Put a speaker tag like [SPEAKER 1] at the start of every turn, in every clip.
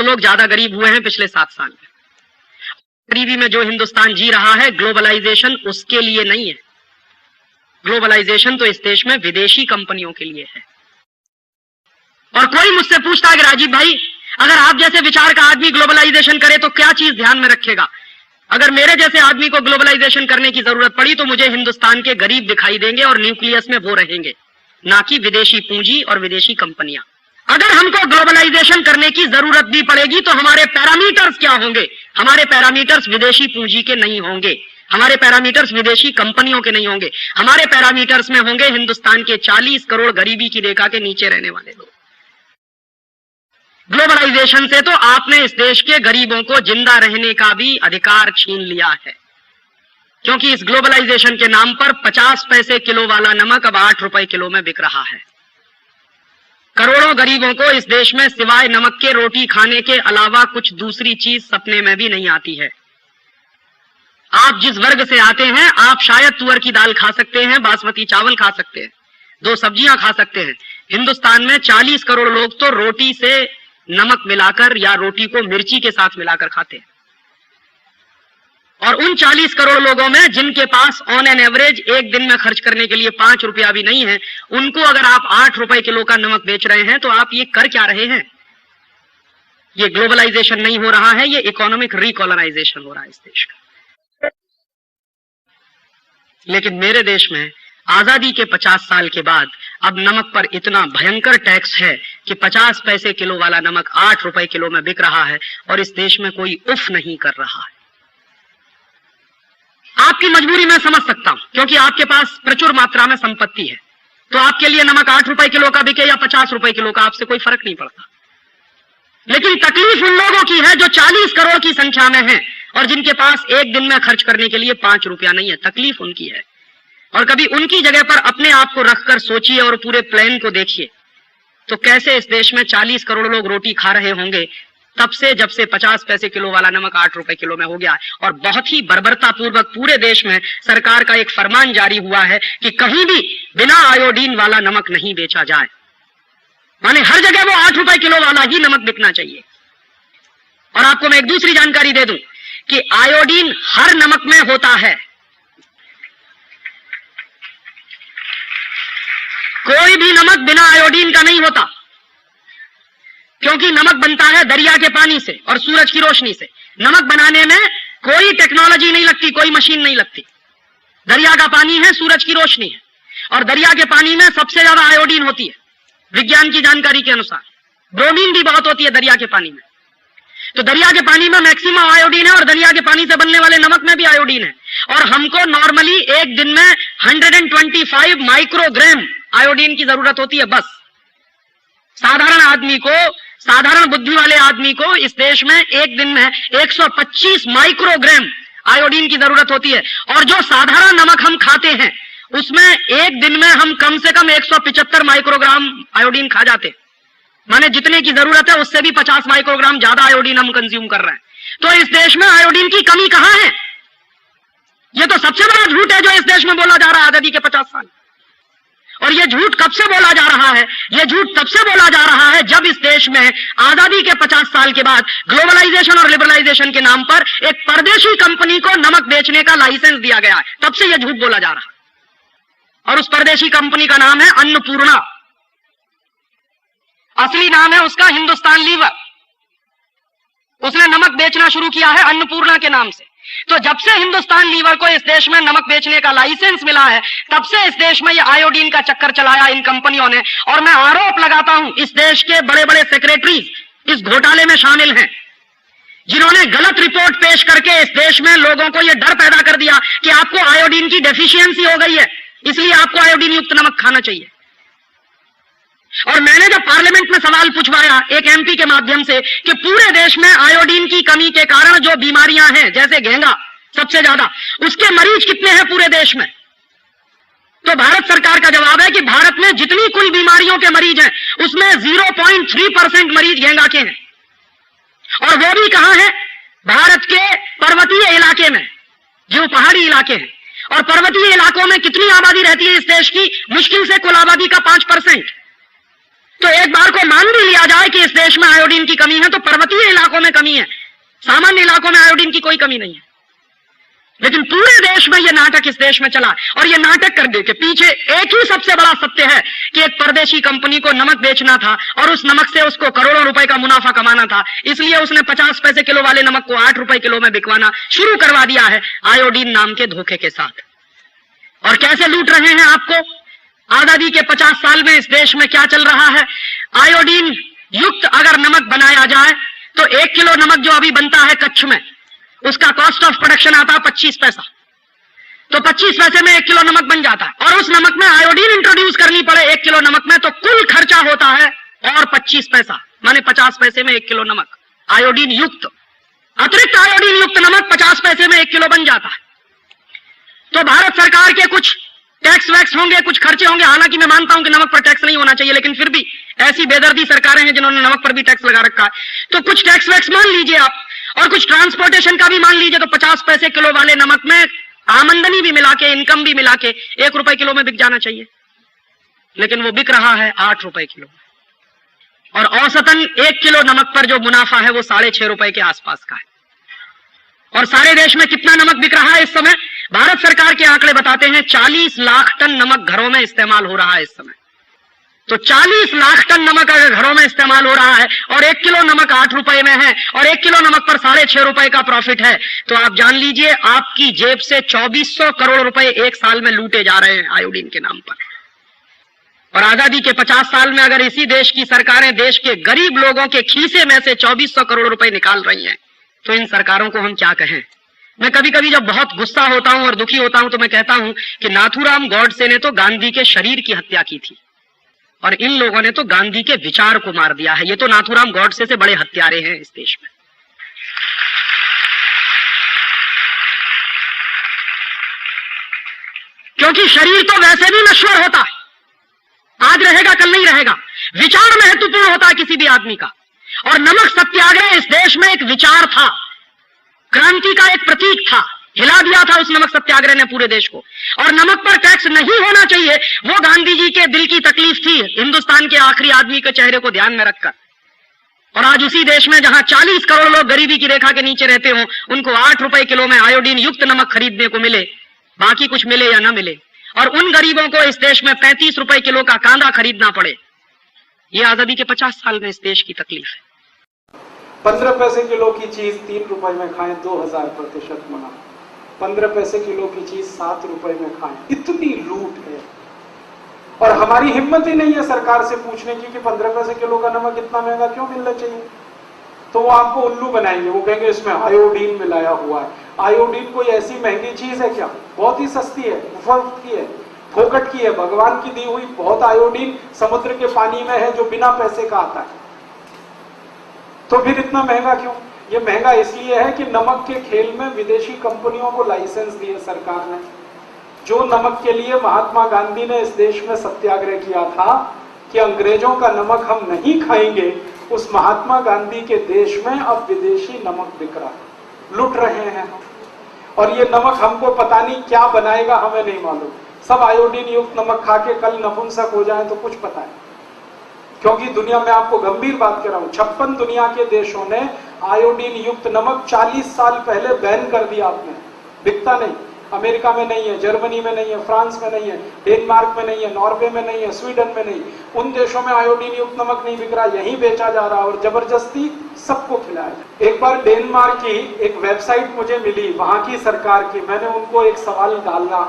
[SPEAKER 1] लोग ज्यादा गरीब हुए हैं पिछले 7 साल में। गरीबी में जो हिंदुस्तान जी रहा है, ग्लोबलाइजेशन उसके लिए नहीं है। ग्लोबलाइजेशन तो इस देश में विदेशी कंपनियों के लिए है। और कोई मुझसे पूछता है कि राजीव भाई, अगर आप जैसे विचार का आदमी ग्लोबलाइजेशन करे तो क्या चीज ध्यान में रखेगा? अगर मेरे जैसे आदमी को ग्लोबलाइजेशन करने की जरूरत पड़ी तो मुझे हिंदुस्तान के गरीब दिखाई देंगे और न्यूक्लियस में वो रहेंगे, ना कि विदेशी पूंजी और विदेशी कंपनियां। अगर हमको ग्लोबलाइजेशन करने की जरूरत भी पड़ेगी तो हमारे पैरामीटर्स क्या होंगे? हमारे पैरामीटर्स विदेशी पूंजी के नहीं होंगे, हमारे पैरामीटर्स विदेशी कंपनियों के नहीं होंगे, हमारे पैरामीटर्स में होंगे हिंदुस्तान के 40 करोड़ गरीबी की रेखा के नीचे रहने वाले लोग। ग्लोबलाइजेशन से तो आपने इस देश के गरीबों को जिंदा रहने का भी अधिकार छीन लिया है, क्योंकि इस ग्लोबलाइजेशन के नाम पर 50 पैसे किलो वाला नमक अब 8 रुपए किलो में बिक रहा है। करोड़ों गरीबों को इस देश में सिवाय नमक के रोटी खाने के अलावा कुछ दूसरी चीज सपने में भी नहीं आती है। आप जिस वर्ग से आते हैं, आप शायद तुअर की दाल खा सकते हैं, बासमती चावल खा सकते हैं, 2 सब्जियां खा सकते हैं। हिंदुस्तान में 40 करोड़ लोग तो रोटी से नमक मिलाकर या रोटी को मिर्ची के साथ मिलाकर खाते हैं। और उन 40 करोड़ लोगों में जिनके पास ऑन एन एवरेज एक दिन में खर्च करने के लिए 5 रुपया भी नहीं है, उनको अगर आप 8 रुपए किलो का नमक बेच रहे हैं तो आप ये कर क्या रहे हैं? ये ग्लोबलाइजेशन नहीं हो रहा है, ये इकोनॉमिक रिकॉलोनाइजेशन हो रहा है इस देश का। लेकिन मेरे देश में आजादी के 50 साल के बाद अब नमक पर इतना भयंकर टैक्स है कि 50 पैसे किलो वाला नमक 8 रुपए किलो में बिक रहा है और इस देश में कोई उफ नहीं कर रहा है। आपकी मजबूरी मैं समझ सकता हूं, क्योंकि आपके पास प्रचुर मात्रा में संपत्ति है, तो आपके लिए नमक 8 रुपए किलो का बिके या 50 रुपए किलो का, आपसे कोई फर्क नहीं पड़ता। लेकिन तकलीफ उन लोगों की है जो 40 करोड़ की संख्या में है और जिनके पास एक दिन में खर्च करने के लिए 5 रुपया नहीं है। तकलीफ उनकी है। और कभी उनकी जगह पर अपने आप को रखकर सोचिए और पूरे प्लान को देखिए, तो कैसे इस देश में 40 करोड़ लोग रोटी खा रहे होंगे तब से, जब से 50 पैसे किलो वाला नमक 8 रुपए किलो में हो गया है। और बहुत ही बर्बरता पूर्वक पूरे देश में सरकार का एक फरमान जारी हुआ है कि कहीं भी बिना आयोडीन वाला नमक नहीं बेचा जाए, माने हर जगह वो 8 रुपए किलो वाला ही नमक बिकना चाहिए। और आपको मैं एक दूसरी जानकारी दे दूं कि आयोडीन हर नमक में होता है, कोई भी नमक बिना आयोडीन का नहीं होता, क्योंकि नमक बनता है दरिया के पानी से और सूरज की रोशनी से। नमक बनाने में कोई टेक्नोलॉजी नहीं लगती, कोई मशीन नहीं लगती। दरिया का पानी है, सूरज की रोशनी है, और दरिया के पानी में सबसे ज्यादा आयोडीन होती है विज्ञान की जानकारी के अनुसार। ब्रोमीन भी बहुत होती है दरिया के पानी में। तो दरिया के पानी में मैक्सिमम आयोडीन है और दरिया के पानी से बनने वाले नमक में भी आयोडीन है। और हमको नॉर्मली एक दिन में 125 माइक्रोग्राम आयोडीन की जरूरत होती है बस। साधारण आदमी को, साधारण बुद्धि वाले आदमी को इस देश में एक दिन में 125 माइक्रोग्राम आयोडीन की जरूरत होती है। और जो साधारण नमक हम खाते हैं उसमें एक दिन में हम कम से कम 175 माइक्रोग्राम आयोडीन खा जाते, माने जितने की जरूरत है उससे भी 50 माइक्रोग्राम ज्यादा आयोडीन हम कंज्यूम कर रहे हैं। तो इस देश में आयोडीन की कमी कहां है? यह तो सबसे बड़ा झूठ है जो इस देश में बोला जा रहा है आजादी के 50 साल। और यह झूठ कब से बोला जा रहा है? यह झूठ तब से बोला जा रहा है जब इस देश में आजादी के 50 साल के बाद ग्लोबलाइजेशन और लिबरलाइजेशन के नाम पर एक परदेशी कंपनी को नमक बेचने का लाइसेंस दिया गया है। तब से यह झूठ बोला जा रहा है। और उस परदेशी कंपनी का नाम है अन्नपूर्णा। असली नाम है उसका हिंदुस्तान लीवर। उसने नमक बेचना शुरू किया है अन्नपूर्णा के नाम से। तो जब से हिंदुस्तान लीवर को इस देश में नमक बेचने का लाइसेंस मिला है, तब से इस देश में ये आयोडीन का चक्कर चलाया इन कंपनियों ने। और मैं आरोप लगाता हूं इस देश के बड़े बड़े सेक्रेटरीज इस घोटाले में शामिल हैं, जिन्होंने गलत रिपोर्ट पेश करके इस देश में लोगों को यह डर पैदा कर दिया कि आपको आयोडीन की डेफिशिएंसी हो गई है, इसलिए आपको आयोडीन युक्त नमक खाना चाहिए। और मैंने जब पार्लियामेंट में सवाल पूछवाया एक एमपी के माध्यम से कि पूरे देश में आयोडीन की कमी के कारण जो बीमारियां हैं, जैसे घेंगा सबसे ज्यादा, उसके मरीज कितने हैं पूरे देश में, तो भारत सरकार का जवाब है कि भारत में जितनी कुल बीमारियों के मरीज हैं उसमें 0.3% मरीज घेंगा के हैं। और वो भी कहां है? भारत के पर्वतीय इलाके में, जो पहाड़ी इलाके हैं। और पर्वतीय इलाकों में कितनी आबादी रहती है इस देश की? मुश्किल से कुल आबादी का 5%। तो एक बार को मान भी लिया जाए कि इस देश में आयोडीन की कमी है, तो पर्वतीय इलाकों में कमी है, सामान्य इलाकों में आयोडीन की कोई कमी नहीं है। लेकिन पूरे देश में यह नाटक इस देश में चला, और यह नाटक करने के पीछे एक ही सबसे बड़ा सत्य है कि एक परदेशी कंपनी को नमक बेचना था और उस नमक से उसको करोड़ों रुपए का मुनाफा कमाना था, इसलिए उसने 50 पैसे किलो वाले नमक को 8 रुपए किलो में बिकवाना शुरू करवा दिया है आयोडीन नाम के धोखे के साथ। और कैसे लूट रहे हैं आपको? आजादी के 50 साल में इस देश में क्या चल रहा है? आयोडीन युक्त अगर नमक बनाया जाए तो 1 किलो नमक जो अभी बनता है कच्छ में, उसका कॉस्ट ऑफ प्रोडक्शन आता है 25 पैसा। तो 25 पैसे में 1 किलो नमक बन जाता है, और उस नमक में आयोडीन इंट्रोड्यूस करनी पड़े 1 किलो नमक में, तो कुल खर्चा होता है और 25 पैसा, माने 50 पैसे में 1 किलो नमक आयोडीन युक्त। अतिरिक्त आयोडीन युक्त नमक 50 पैसे में 1 किलो बन जाता है। तो भारत सरकार के कुछ टैक्स वैक्स होंगे, कुछ खर्चे होंगे, हालांकि मैं मानता हूं कि नमक पर टैक्स नहीं होना चाहिए, लेकिन फिर भी ऐसी बेदर्दी सरकारें हैं जिन्होंने नमक पर भी टैक्स लगा रखा है, तो कुछ टैक्स वैक्स मान लीजिए आप, और कुछ ट्रांसपोर्टेशन का भी मान लीजिए, तो 50 पैसे किलो वाले नमक में आमदनी भी मिला के, इनकम भी मिला के 1 रुपए किलो में बिक जाना चाहिए, लेकिन वो बिक रहा है 8 रुपए किलो। और औसतन 1 किलो नमक पर जो मुनाफा है वो 6.5 रुपए के आसपास का है। और सारे देश में कितना नमक बिक रहा है इस समय? भारत सरकार के आंकड़े बताते हैं 40 लाख टन नमक घरों में इस्तेमाल हो रहा है इस समय। तो 40 लाख टन नमक अगर घरों में इस्तेमाल हो रहा है और 1 किलो नमक 8 रुपए में है और 1 किलो नमक पर 6.5 रुपए का प्रॉफिट है, तो आप जान लीजिए आपकी जेब से 2400 करोड़ रुपए एक साल में लूटे जा रहे हैं आयोडीन के नाम पर। और आजादी के 50 साल में अगर इसी देश की सरकारें देश के गरीब लोगों के खीसे में से 2400 करोड़ रुपए निकाल रही हैं, तो इन सरकारों को हम क्या कहें? मैं कभी कभी जब बहुत गुस्सा होता हूं और दुखी होता हूं तो मैं कहता हूं कि नाथूराम गॉडसे ने तो गांधी के शरीर की हत्या की थी, और इन लोगों ने तो गांधी के विचार को मार दिया है। ये तो नाथूराम गॉडसे से बड़े हत्यारे हैं इस देश में। क्योंकि शरीर तो वैसे भी नश्वर होता है, आज रहेगा कल नहीं रहेगा। विचार महत्वपूर्ण होता है किसी भी आदमी का, और नमक सत्याग्रह इस देश में एक विचार था, क्रांति का एक प्रतीक था, हिला दिया था उस नमक सत्याग्रह ने पूरे देश को। और नमक पर टैक्स नहीं होना चाहिए, वो गांधी जी के दिल की तकलीफ थी, हिंदुस्तान के आखिरी आदमी के चेहरे को ध्यान में रखकर। और आज उसी देश में जहां 40 करोड़ लोग गरीबी की रेखा के नीचे रहते हो, उनको 8 रुपए किलो में आयोडीन युक्त नमक खरीदने को मिले, बाकी कुछ मिले या ना मिले, और उन गरीबों को इस देश में 35 रुपए किलो का कांदा खरीदना पड़े, ये आजादी के 50 साल में इस देश की तकलीफ है।
[SPEAKER 2] 15 पैसे किलो की चीज 3 रुपए में खाएं, 2000% मुनाफा। 15 पैसे किलो की चीज 7 रुपए में खाएं, इतनी लूट है। और हमारी हिम्मत ही नहीं है सरकार से पूछने की कि 15 पैसे किलो का नमक इतना महंगा क्यों मिलना चाहिए। तो वो आपको उल्लू बनाएंगे, वो कहेंगे इसमें आयोडीन मिलाया हुआ है। आयोडीन कोई ऐसी महंगी चीज है क्या? बहुत ही सस्ती है, मुफ्त की है, फोकट की है, भगवान की दी हुई बहुत आयोडीन समुद्र के पानी में है जो बिना पैसे का आता है। तो फिर इतना महंगा क्यों? ये महंगा इसलिए है कि नमक के खेल में विदेशी कंपनियों को लाइसेंस दिए सरकार ने। जो नमक के लिए महात्मा गांधी ने इस देश में सत्याग्रह किया था कि अंग्रेजों का नमक हम नहीं खाएंगे, उस महात्मा गांधी के देश में अब विदेशी नमक बिक रहा है, लुट रहे हैं हम। और ये नमक हमको पता नहीं क्या बनाएगा, हमें नहीं मालूम। सब आयोडीन युक्त नमक खा के कल नपुंसक हो जाए तो कुछ पता है, क्योंकि दुनिया में आपको गंभीर बात कर रहा हूं, 56 दुनिया के देशों ने आयोडीन युक्त नमक 40 साल पहले बैन कर दिया। आपने बिकता नहीं, अमेरिका में नहीं है, जर्मनी में नहीं है, फ्रांस में नहीं है, डेनमार्क में नहीं है, नॉर्वे में नहीं है, स्वीडन में नहीं, उन देशों में आयोडीन युक्त नमक नहीं बिक रहा, यहीं बेचा जा रहा और जबरदस्ती सबको खिलाया जाए। एक बार डेनमार्क की एक वेबसाइट मुझे मिली, वहां की सरकार की, मैंने उनको एक सवाल डाला,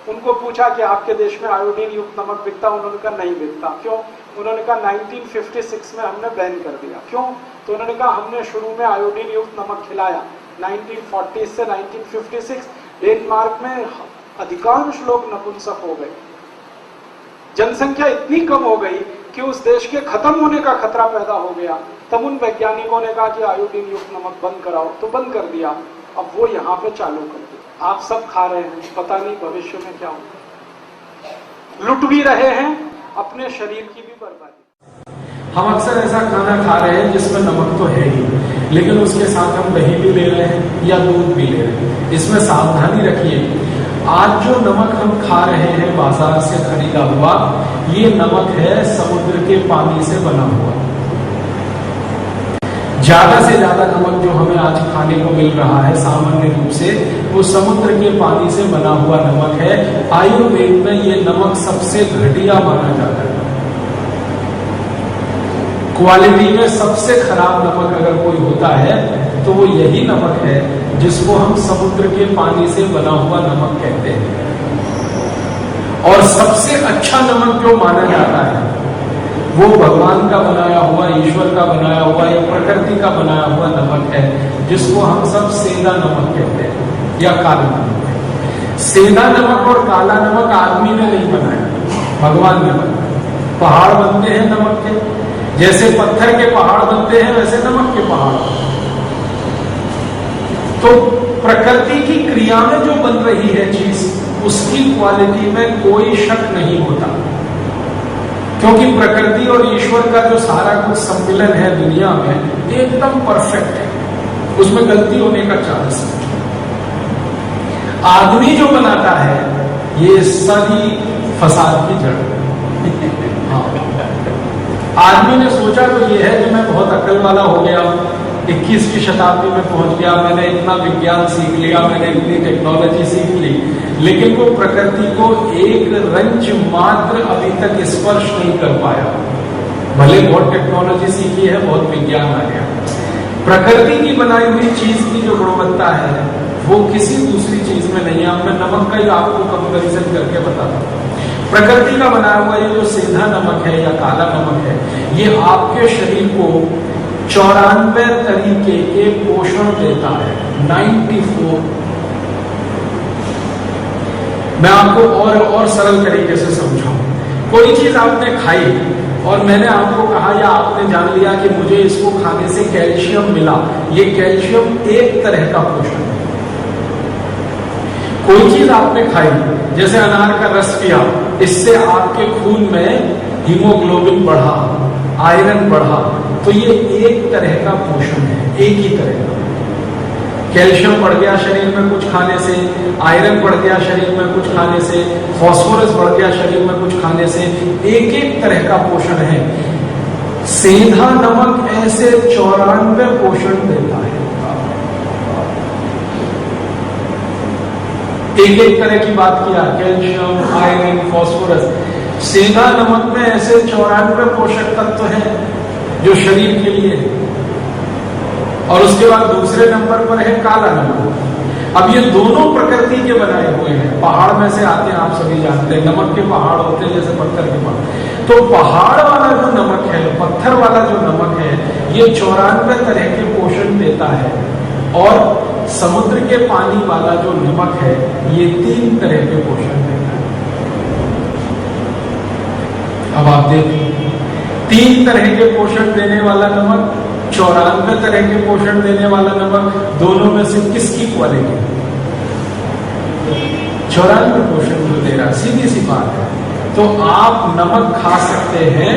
[SPEAKER 2] उनको पूछा कि आपके देश में आयोडीन युक्त नमक बिकता? उन्होंने कहा नहीं बिकता। क्यों? उन्होंने कहा 1956 में हमने बैन कर दिया। क्यों? तो उन्होंने कहा हमने शुरू में आयोडीन युक्त नमक खिलाया 1940 से 1956, डेनमार्क में अधिकांश लोग नपुंसक हो गए, जनसंख्या इतनी कम हो गई कि उस देश के खत्म होने का खतरा पैदा हो गया। तब उन वैज्ञानिकों ने कहा कि आयोडीन युक्त नमक बंद कराओ, तो बंद कर दिया। अब वो यहाँ पे चालू कर दिया, आप सब खा रहे हैं, पता नहीं भविष्य में क्या होगा। लुट भी रहे हैं, अपने शरीर की भी बर्बादी।
[SPEAKER 3] हम अक्सर ऐसा खाना खा रहे हैं जिसमें नमक तो है ही, लेकिन उसके साथ हम दही भी ले रहे हैं या दूध भी ले रहे हैं। इसमें सावधानी रखिए, आज जो नमक हम खा रहे हैं बाजार से खरीदा हुआ, ये नमक है समुद्र के पानी से बना हुआ। ज्यादा से ज्यादा नमक जो हमें आज खाने को मिल रहा है सामान्य रूप से, वो समुद्र के पानी से बना हुआ नमक है। आयुर्वेद में ये नमक सबसे घटिया माना जाता है। क्वालिटी में सबसे खराब नमक अगर कोई होता है तो वो यही नमक है जिसको हम समुद्र के पानी से बना हुआ नमक कहते हैं। और सबसे अच्छा नमक जो माना जाता है वो भगवान का बनाया हुआ, ईश्वर का बनाया हुआ या प्रकृति का बनाया हुआ नमक है, जिसको हम सब सेंधा नमक कहते हैं या काला नमक। सेंधा नमक और काला नमक आदमी ने नहीं बनाया, भगवान ने बनाया। पहाड़ बनते हैं नमक के, जैसे पत्थर के पहाड़ बनते हैं वैसे नमक के पहाड़। तो प्रकृति की क्रिया में जो बन रही है चीज, उसकी क्वालिटी में कोई शक नहीं होता, क्योंकि प्रकृति और ईश्वर का जो सारा कुछ सम्मिलन है दुनिया में एकदम परफेक्ट है, उसमें गलती होने का चांस है। आदमी जो बनाता है ये सारी फसाद की जड़ हाँ। आदमी ने सोचा तो ये है कि मैं बहुत अक्ल वाला हो गया, 21वीं शताब्दी में पहुंच गया, मैंने इतना विज्ञान सीख लिया, मैंने इतनी टेक्नोलॉजी सीख ली, लेकिन वो प्रकृति को एक रंच मात्र अभी तक स्पर्श नहीं कर पाया। भले बहुत टेक्नोलॉजी सीखी है, बहुत विज्ञान आ गया, प्रकृति की बनाई हुई चीज की जो गुणवत्ता है वो किसी दूसरी चीज में नहीं है। मैं नमक का ही आपको कंपैरिजन करके बताता हूँ। प्रकृति का बनाया हुआ ये जो सेंधा नमक है या काला नमक है, ये आपके शरीर को 94 तरीके के पोषण देता है। 94। मैं आपको और सरल तरीके से समझाऊं। कोई चीज आपने खाई और मैंने आपको कहा या आपने जान लिया कि मुझे इसको खाने से कैल्शियम मिला, ये कैल्शियम एक तरह का पोषण है। कोई चीज आपने खाई, जैसे अनार का रस पिया, इससे आपके खून में हीमोग्लोबिन बढ़ा, आयरन बढ़ा, तो ये एक तरह का पोषण है, एक ही तरह का। कैल्शियम बढ़ गया शरीर में कुछ खाने से, आयरन बढ़ गया शरीर में कुछ खाने से, फास्फोरस बढ़ गया शरीर में कुछ खाने से, एक एक तरह का पोषण है। सेंधा नमक ऐसे 94 पोषण देता है। एक एक तरह की बात किया, कैल्शियम, आयरन, फास्फोरस। सेंधा नमक में ऐसे 94 पोषक तत्व हैं जो शरीर के लिए है। और उसके बाद दूसरे नंबर पर है काला नमक। अब ये दोनों प्रकृति के बनाए हुए हैं, पहाड़ में से आते हैं, आप सभी जानते हैं, नमक के पहाड़ होते हैं जैसे पत्थर के पहाड़। तो पहाड़ वाला जो नमक है, पत्थर वाला जो नमक है, ये 94 तरह के पोषण देता है। और समुद्र के पानी वाला जो नमक है, ये 3 तरह के पोषण देता है। अब आप देखिए, 3 तरह के पोषण देने वाला नमक, 94 तरह के पोषण देने वाला नमक, दोनों में से किसकी क्वालिटी? 94 पोषण जो दे रहा, सीधी सी बात है। तो आप नमक खा सकते हैं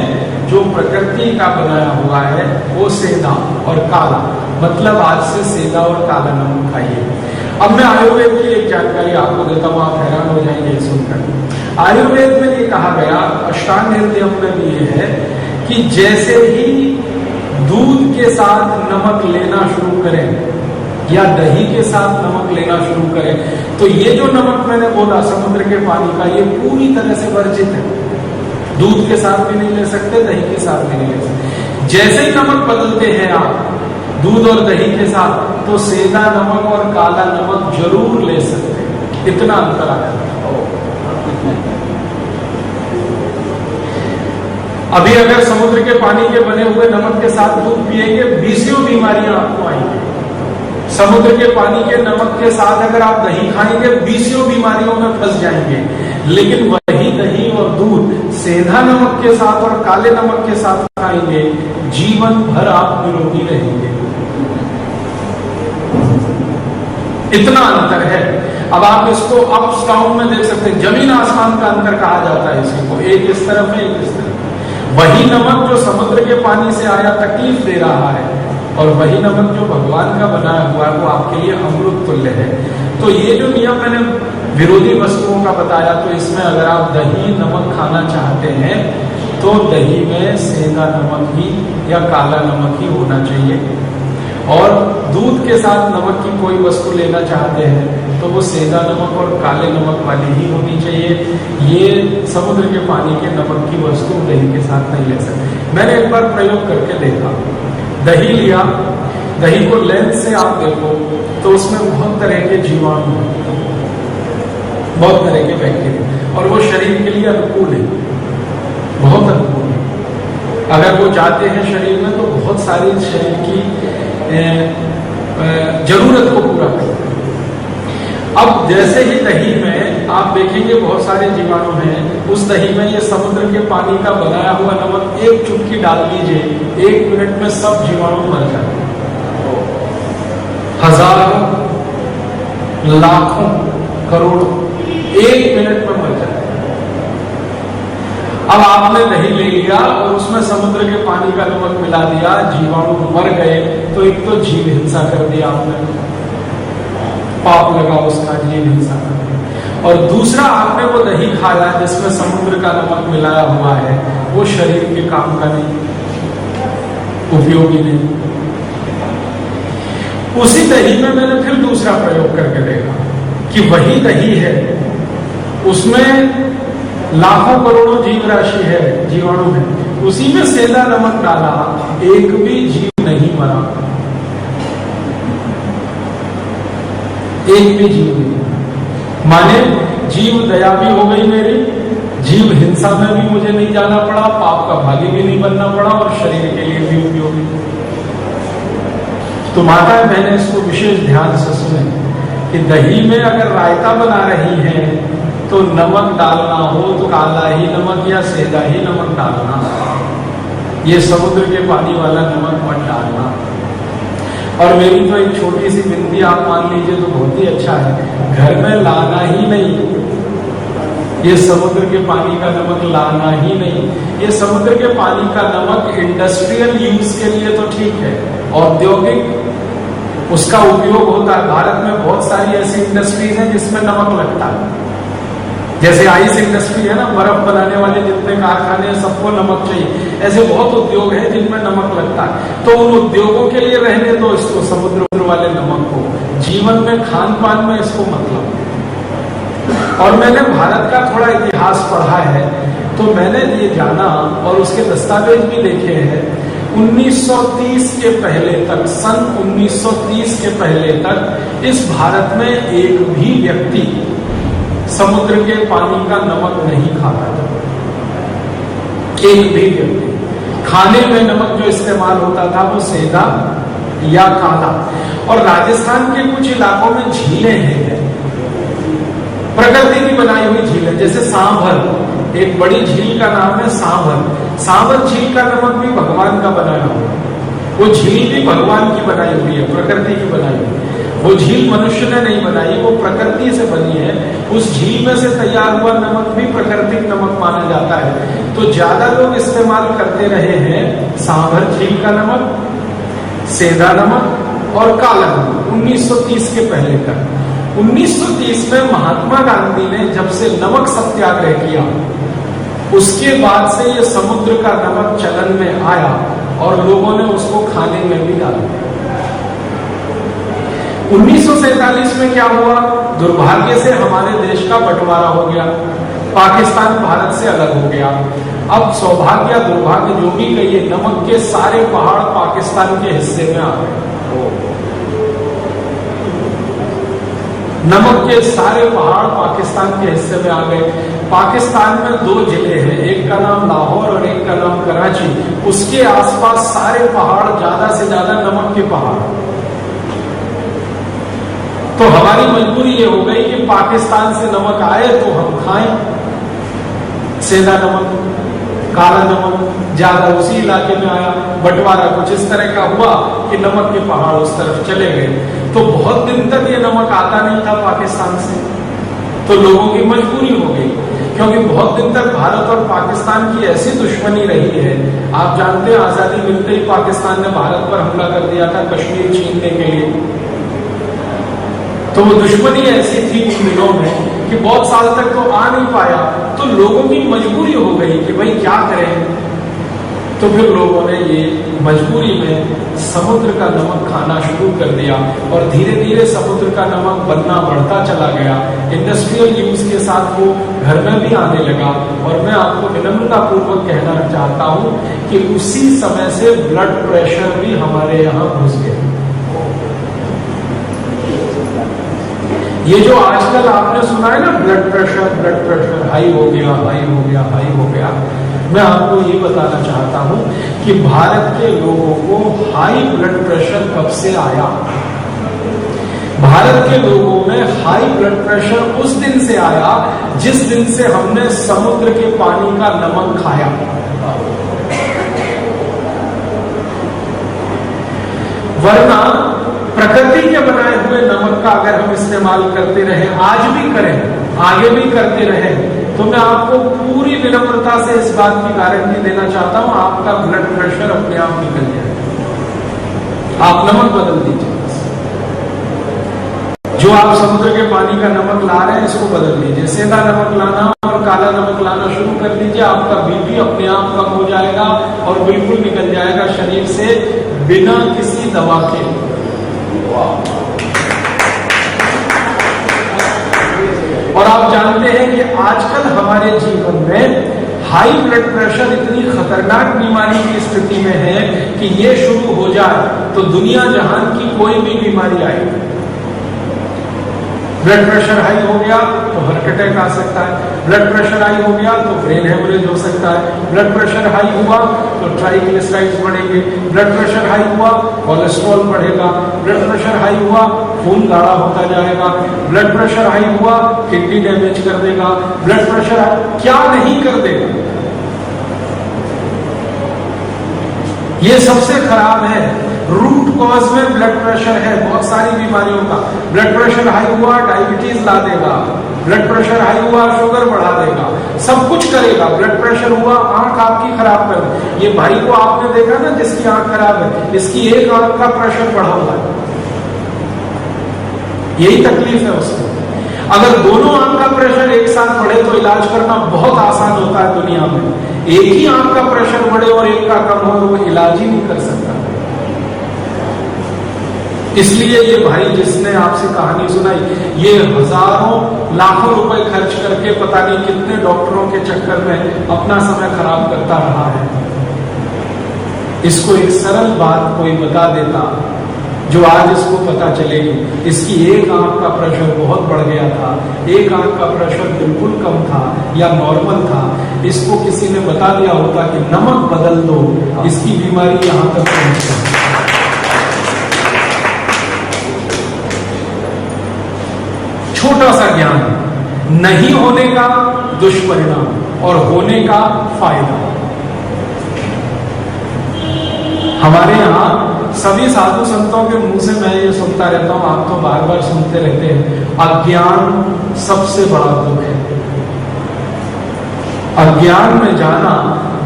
[SPEAKER 3] जो प्रकृति का बनाया हुआ है, वो सेंधा और काला, मतलब आज से सेंधा और काला नमक खाइए। अब मैं आयुर्वेद की एक जानकारी आपको देता हूं, आप हैरान हो जाएंगे सुनकर। आयुर्वेद में ये कहा गया, अष्टांग हृदय में भी ये है कि जैसे ही दूध के साथ नमक लेना शुरू करें या दही के साथ नमक लेना शुरू करें, तो ये जो नमक मैंने बोला समुद्र के पानी का, ये पूरी तरह से वर्जित है। दूध के साथ भी नहीं ले सकते, दही के साथ भी नहीं ले सकते। जैसे ही नमक बदलते हैं आप दूध और दही के साथ, तो सेंधा नमक और काला नमक जरूर ले सकते हैं। इतना अंतर आ जाता है। अभी अगर समुद्र के पानी के बने हुए नमक के साथ दूध पिएंगे, 20 बीमारियां आपको आएंगी। समुद्र के पानी के नमक के साथ अगर आप दही खाएंगे, 20 बीमारियों में फंस जाएंगे। लेकिन वही दही और दूध सेंधा नमक के साथ और काले नमक के साथ खाएंगे, जीवन भर आप निरोगी रहेंगे। इतना अंतर है। अब आप इसको अप्स डाउन में देख सकते हैं, जमीन आसमान का अंतर कहा जाता है इसको। एक इस तरफ है, एक इस तरफ। वही नमक जो समुद्र के पानी से आया तकलीफ दे रहा है, और वही नमक जो भगवान का बनाया हुआ है वो आपके लिए अमृत तुल्य है। तो ये जो नियम मैंने विरोधी वस्तुओं का बताया, तो इसमें अगर आप दही नमक खाना चाहते हैं तो दही में सेंधा नमक ही या काला नमक ही होना चाहिए, और दूध के साथ नमक की कोई वस्तु लेना चाहते हैं तो वो सेंधा नमक और काले नमक वाली ही होनी चाहिए। ये समुद्र के पानी के नमक की वस्तु दही के साथ नहीं ले सकते। मैंने एक बार प्रयोग करके देखा, दही लिया, दही को लेंस से आप देखो तो उसमें बहुत तरह के जीवाणु हैं, बहुत तरह के बैक्टीरिया, और वो शरीर के लिए अनुकूल है, बहुत अनुकूल है। अगर वो जाते हैं शरीर में तो बहुत सारी शरीर की जरूरत को पूरा करते हैं। अब जैसे ही दही में आप देखेंगे बहुत सारे जीवाणु हैं, उस दही में ये समुद्र के पानी का बनाया हुआ नमक एक चुटकी डाल दीजिए, 1 मिनट में सब जीवाणु मर जाते हैं। हजारों, लाखों, करोड़ों 1 मिनट में मर जाते हैं। अब आपने दही ले लिया और उसमें समुद्र के पानी का नमक मिला दिया, जीवाणु मर गए, तो एक तो जीव हिंसा कर दिया आपने, पाप लगा उसका, जीव हिंसा कर दिया। और दूसरा, आपने वो दही खाया जिसमें समुद्र का नमक मिलाया हुआ है, वो शरीर के काम का नहीं, उपयोगी नहीं। उसी दही में मैंने फिर दूसरा प्रयोग करके देखा कि वही दही है, उसमें लाखों करोड़ों जीव राशि है, जीवाणु है, उसी में सेंधा नमक डाला, एक भी जीव नहीं मरा, एक भी जीव नहीं। माने जीव दया भी हो गई मेरी, जीव हिंसा में भी मुझे नहीं जाना पड़ा, पाप का भागी भी नहीं बनना पड़ा, और शरीर के लिए भी उपयोगी। तो माताएं बहनें इसको विशेष ध्यान से सुने कि दही में अगर रायता बना रही हैं तो नमक डालना हो तो काला ही नमक या सेंधा ही नमक डालना, ये समुद्र के पानी वाला नमक मत डालना। और मेरी तो एक छोटी सी विनती आप मान लीजिए तो बहुत ही अच्छा है, घर में लाना ही नहीं, ये समुद्र के पानी का नमक लाना ही नहीं। ये समुद्र के पानी का नमक इंडस्ट्रियल यूज के लिए तो ठीक है, औद्योगिक उसका उपयोग होता है। भारत में बहुत सारी ऐसी इंडस्ट्रीज हैं जिसमें नमक लगता है, जैसे आइस इंडस्ट्री है ना, बर्फ बनाने वाले जितने कारखाने हैं सबको नमक चाहिए। ऐसे बहुत उद्योग हैं जिनमें नमक लगता है, तो उन उद्योगों के लिए रहने दो इसको, समुद्र वाले नमक को, जीवन में खान पान में इसको मतलब। और मैंने भारत का थोड़ा इतिहास पढ़ा है तो मैंने ये जाना और उसके दस्तावेज भी देखे हैं। 1930 के पहले तक, सन 1930 के पहले तक इस भारत में एक भी व्यक्ति समुद्र के पानी का नमक नहीं खाता था, एक भी व्यक्ति। खाने में नमक जो इस्तेमाल होता था वो सेंधा या काला। और राजस्थान के कुछ इलाकों में झीलें हैं, प्रकृति की बनाई हुई झीलें, जैसे सांभर, एक बड़ी झील का नाम है सांभर। सांभर झील का नमक भी भगवान का बनाया हुआ है, वो झील भी भगवान की बनाई हुई है, प्रकृति की बनाई हुई है। वो झील मनुष्य ने नहीं बनाई, वो प्रकृति से बनी है। उस झील में से तैयार हुआ नमक भी प्राकृतिक नमक माना जाता है। तो ज्यादा लोग इस्तेमाल करते रहे हैं सांभर झील का नमक, सेंधा नमक और काला नमक 1930 के पहले तक। 1930 में महात्मा गांधी ने जब से नमक सत्याग्रह किया, उसके बाद से ये समुद्र का नमक चलन में आया और लोगों ने उसको खाने में भी डाला। 1947 में क्या हुआ, दुर्भाग्य से हमारे देश का बंटवारा हो गया, पाकिस्तान भारत से अलग हो गया। अब सौभाग्य या दुर्भाग्य जो भी कहिए, नमक के सारे पहाड़ पाकिस्तान के हिस्से में आ गए। नमक के सारे पहाड़ पाकिस्तान के हिस्से में आ गए। पाकिस्तान में 2 जिले हैं, एक का नाम लाहौर और एक का नाम कराची। उसके आसपास सारे पहाड़, ज्यादा से ज्यादा नमक के पहाड़। तो हमारी मजबूरी ये हो गई कि पाकिस्तान से नमक आए तो हम खाएं, सेंधा नमक, काला नमक ज्यादा उसी इलाके में आया। बंटवारा कुछ इस तरह का हुआ कि नमक के पहाड़ उस तरफ चले गए। तो बहुत दिन तक ये नमक आता नहीं था पाकिस्तान से, तो लोगों की मजबूरी हो गई क्योंकि बहुत दिन तक भारत और पाकिस्तान की ऐसी दुश्मनी रही है। आप जानते हैं आजादी मिलते ही पाकिस्तान ने भारत पर हमला कर दिया था कश्मीर छीनने के लिए। तो वो दुश्मनी ऐसी थी उन दिनों में कि बहुत साल तक तो आ नहीं पाया, तो लोगों की मजबूरी हो गई कि भाई क्या करें। तो फिर लोगों ने ये मजबूरी में समुद्र का नमक खाना शुरू कर दिया और धीरे धीरे समुद्र का नमक बनना बढ़ता चला गया। इंडस्ट्रियल यूज के साथ वो घर में भी आने लगा। और मैं आपको विनम्रता पूर्वक कहना चाहता हूं कि उसी समय से ब्लड प्रेशर भी हमारे यहाँ घुस गया। ये जो आजकल आपने सुना है ना ब्लड प्रेशर हाई हो गया, हाई हो गया, हाई हो गया, मैं आपको ये बताना चाहता हूं कि भारत के लोगों को हाई ब्लड प्रेशर कब से आया। भारत के लोगों में हाई ब्लड प्रेशर उस दिन से आया जिस दिन से हमने समुद्र के पानी का नमक खाया। वरना प्रकृति के बनाए हुए नमक का अगर हम इस्तेमाल करते रहे, आज भी करें, आगे भी करते रहे, तो मैं आपको पूरी विनम्रता से इस बात की गारंटी देना चाहता हूं, आपका ब्लड प्रेशर अपने आप निकल जाएगा। आप नमक बदल दीजिए। जो आप समुद्र के पानी का नमक ला रहे हैं इसको बदल दीजिए। सेंधा नमक लाना और काला नमक लाना शुरू कर दीजिए। आपका बीपी अपने आप कम हो जाएगा और बिल्कुल निकल जाएगा शरीर से बिना किसी दवा के। और आप जानते हैं कि आजकल हमारे जीवन में हाई ब्लड प्रेशर इतनी खतरनाक बीमारी की स्थिति में है कि ये शुरू हो जाए तो दुनिया जहान की कोई भी बीमारी आएगी। ब्लड प्रेशर हाई हो गया तो हार्ट अटैक आ सकता है, ब्लड प्रेशर हाई हो गया तो ब्रेन हेमरेज हो सकता है, ब्लड प्रेशर हाई हुआ तो ट्राइग्लिसराइड्स बढ़ेंगे, ब्लड प्रेशर हाई हुआ कोलेस्ट्रॉल बढ़ेगा, ब्लड प्रेशर हाई हुआ खून गाढ़ा होता जाएगा, ब्लड प्रेशर हाई हुआ किडनी डैमेज कर देगा, ब्लड प्रेशर क्या नहीं कर देगा। ये सबसे खराब है, रूट कॉज में ब्लड प्रेशर है बहुत सारी बीमारियों का। ब्लड प्रेशर हाई हुआ डायबिटीज ला देगा, ब्लड प्रेशर हाई हुआ शुगर बढ़ा देगा, सब कुछ करेगा। ब्लड प्रेशर हुआ आंख आपकी खराब कर दे। ये भाई को आपने देखा ना जिसकी आंख खराब है, इसकी एक आंख का प्रेशर बढ़ा हुआ है, यही तकलीफ है उसको। अगर दोनों आंख का प्रेशर एक साथ बढ़े तो इलाज करना बहुत आसान होता है दुनिया में। एक ही आंख का प्रेशर बढ़े और एक का कम हो तो वो इलाज ही नहीं कर सकता। इसलिए ये भाई जिसने आपसे कहानी सुनाई, ये हजारों लाखों रुपए खर्च करके पता नहीं कितने डॉक्टरों के चक्कर में अपना समय खराब करता रहा है। इसको एक सरल बात कोई बता देता जो आज इसको पता चलेगी। इसकी एक आंख का प्रेशर बहुत बढ़ गया था, एक आंख का प्रेशर बिल्कुल कम था या नॉर्मल था, इसको किसी ने बता दिया होता कि नमक बदल दो, इसकी बीमारी यहां तक पहुंच गई। छोटा सा ज्ञान, नहीं होने का दुष्परिणाम और होने का फायदा। हमारे यहाँ सभी साधु संतों के मुंह से मैं ये सुनता रहता हूं, आप तो बार बार सुनते रहते हैं, अज्ञान सबसे बड़ा दुख है। अज्ञान में जाना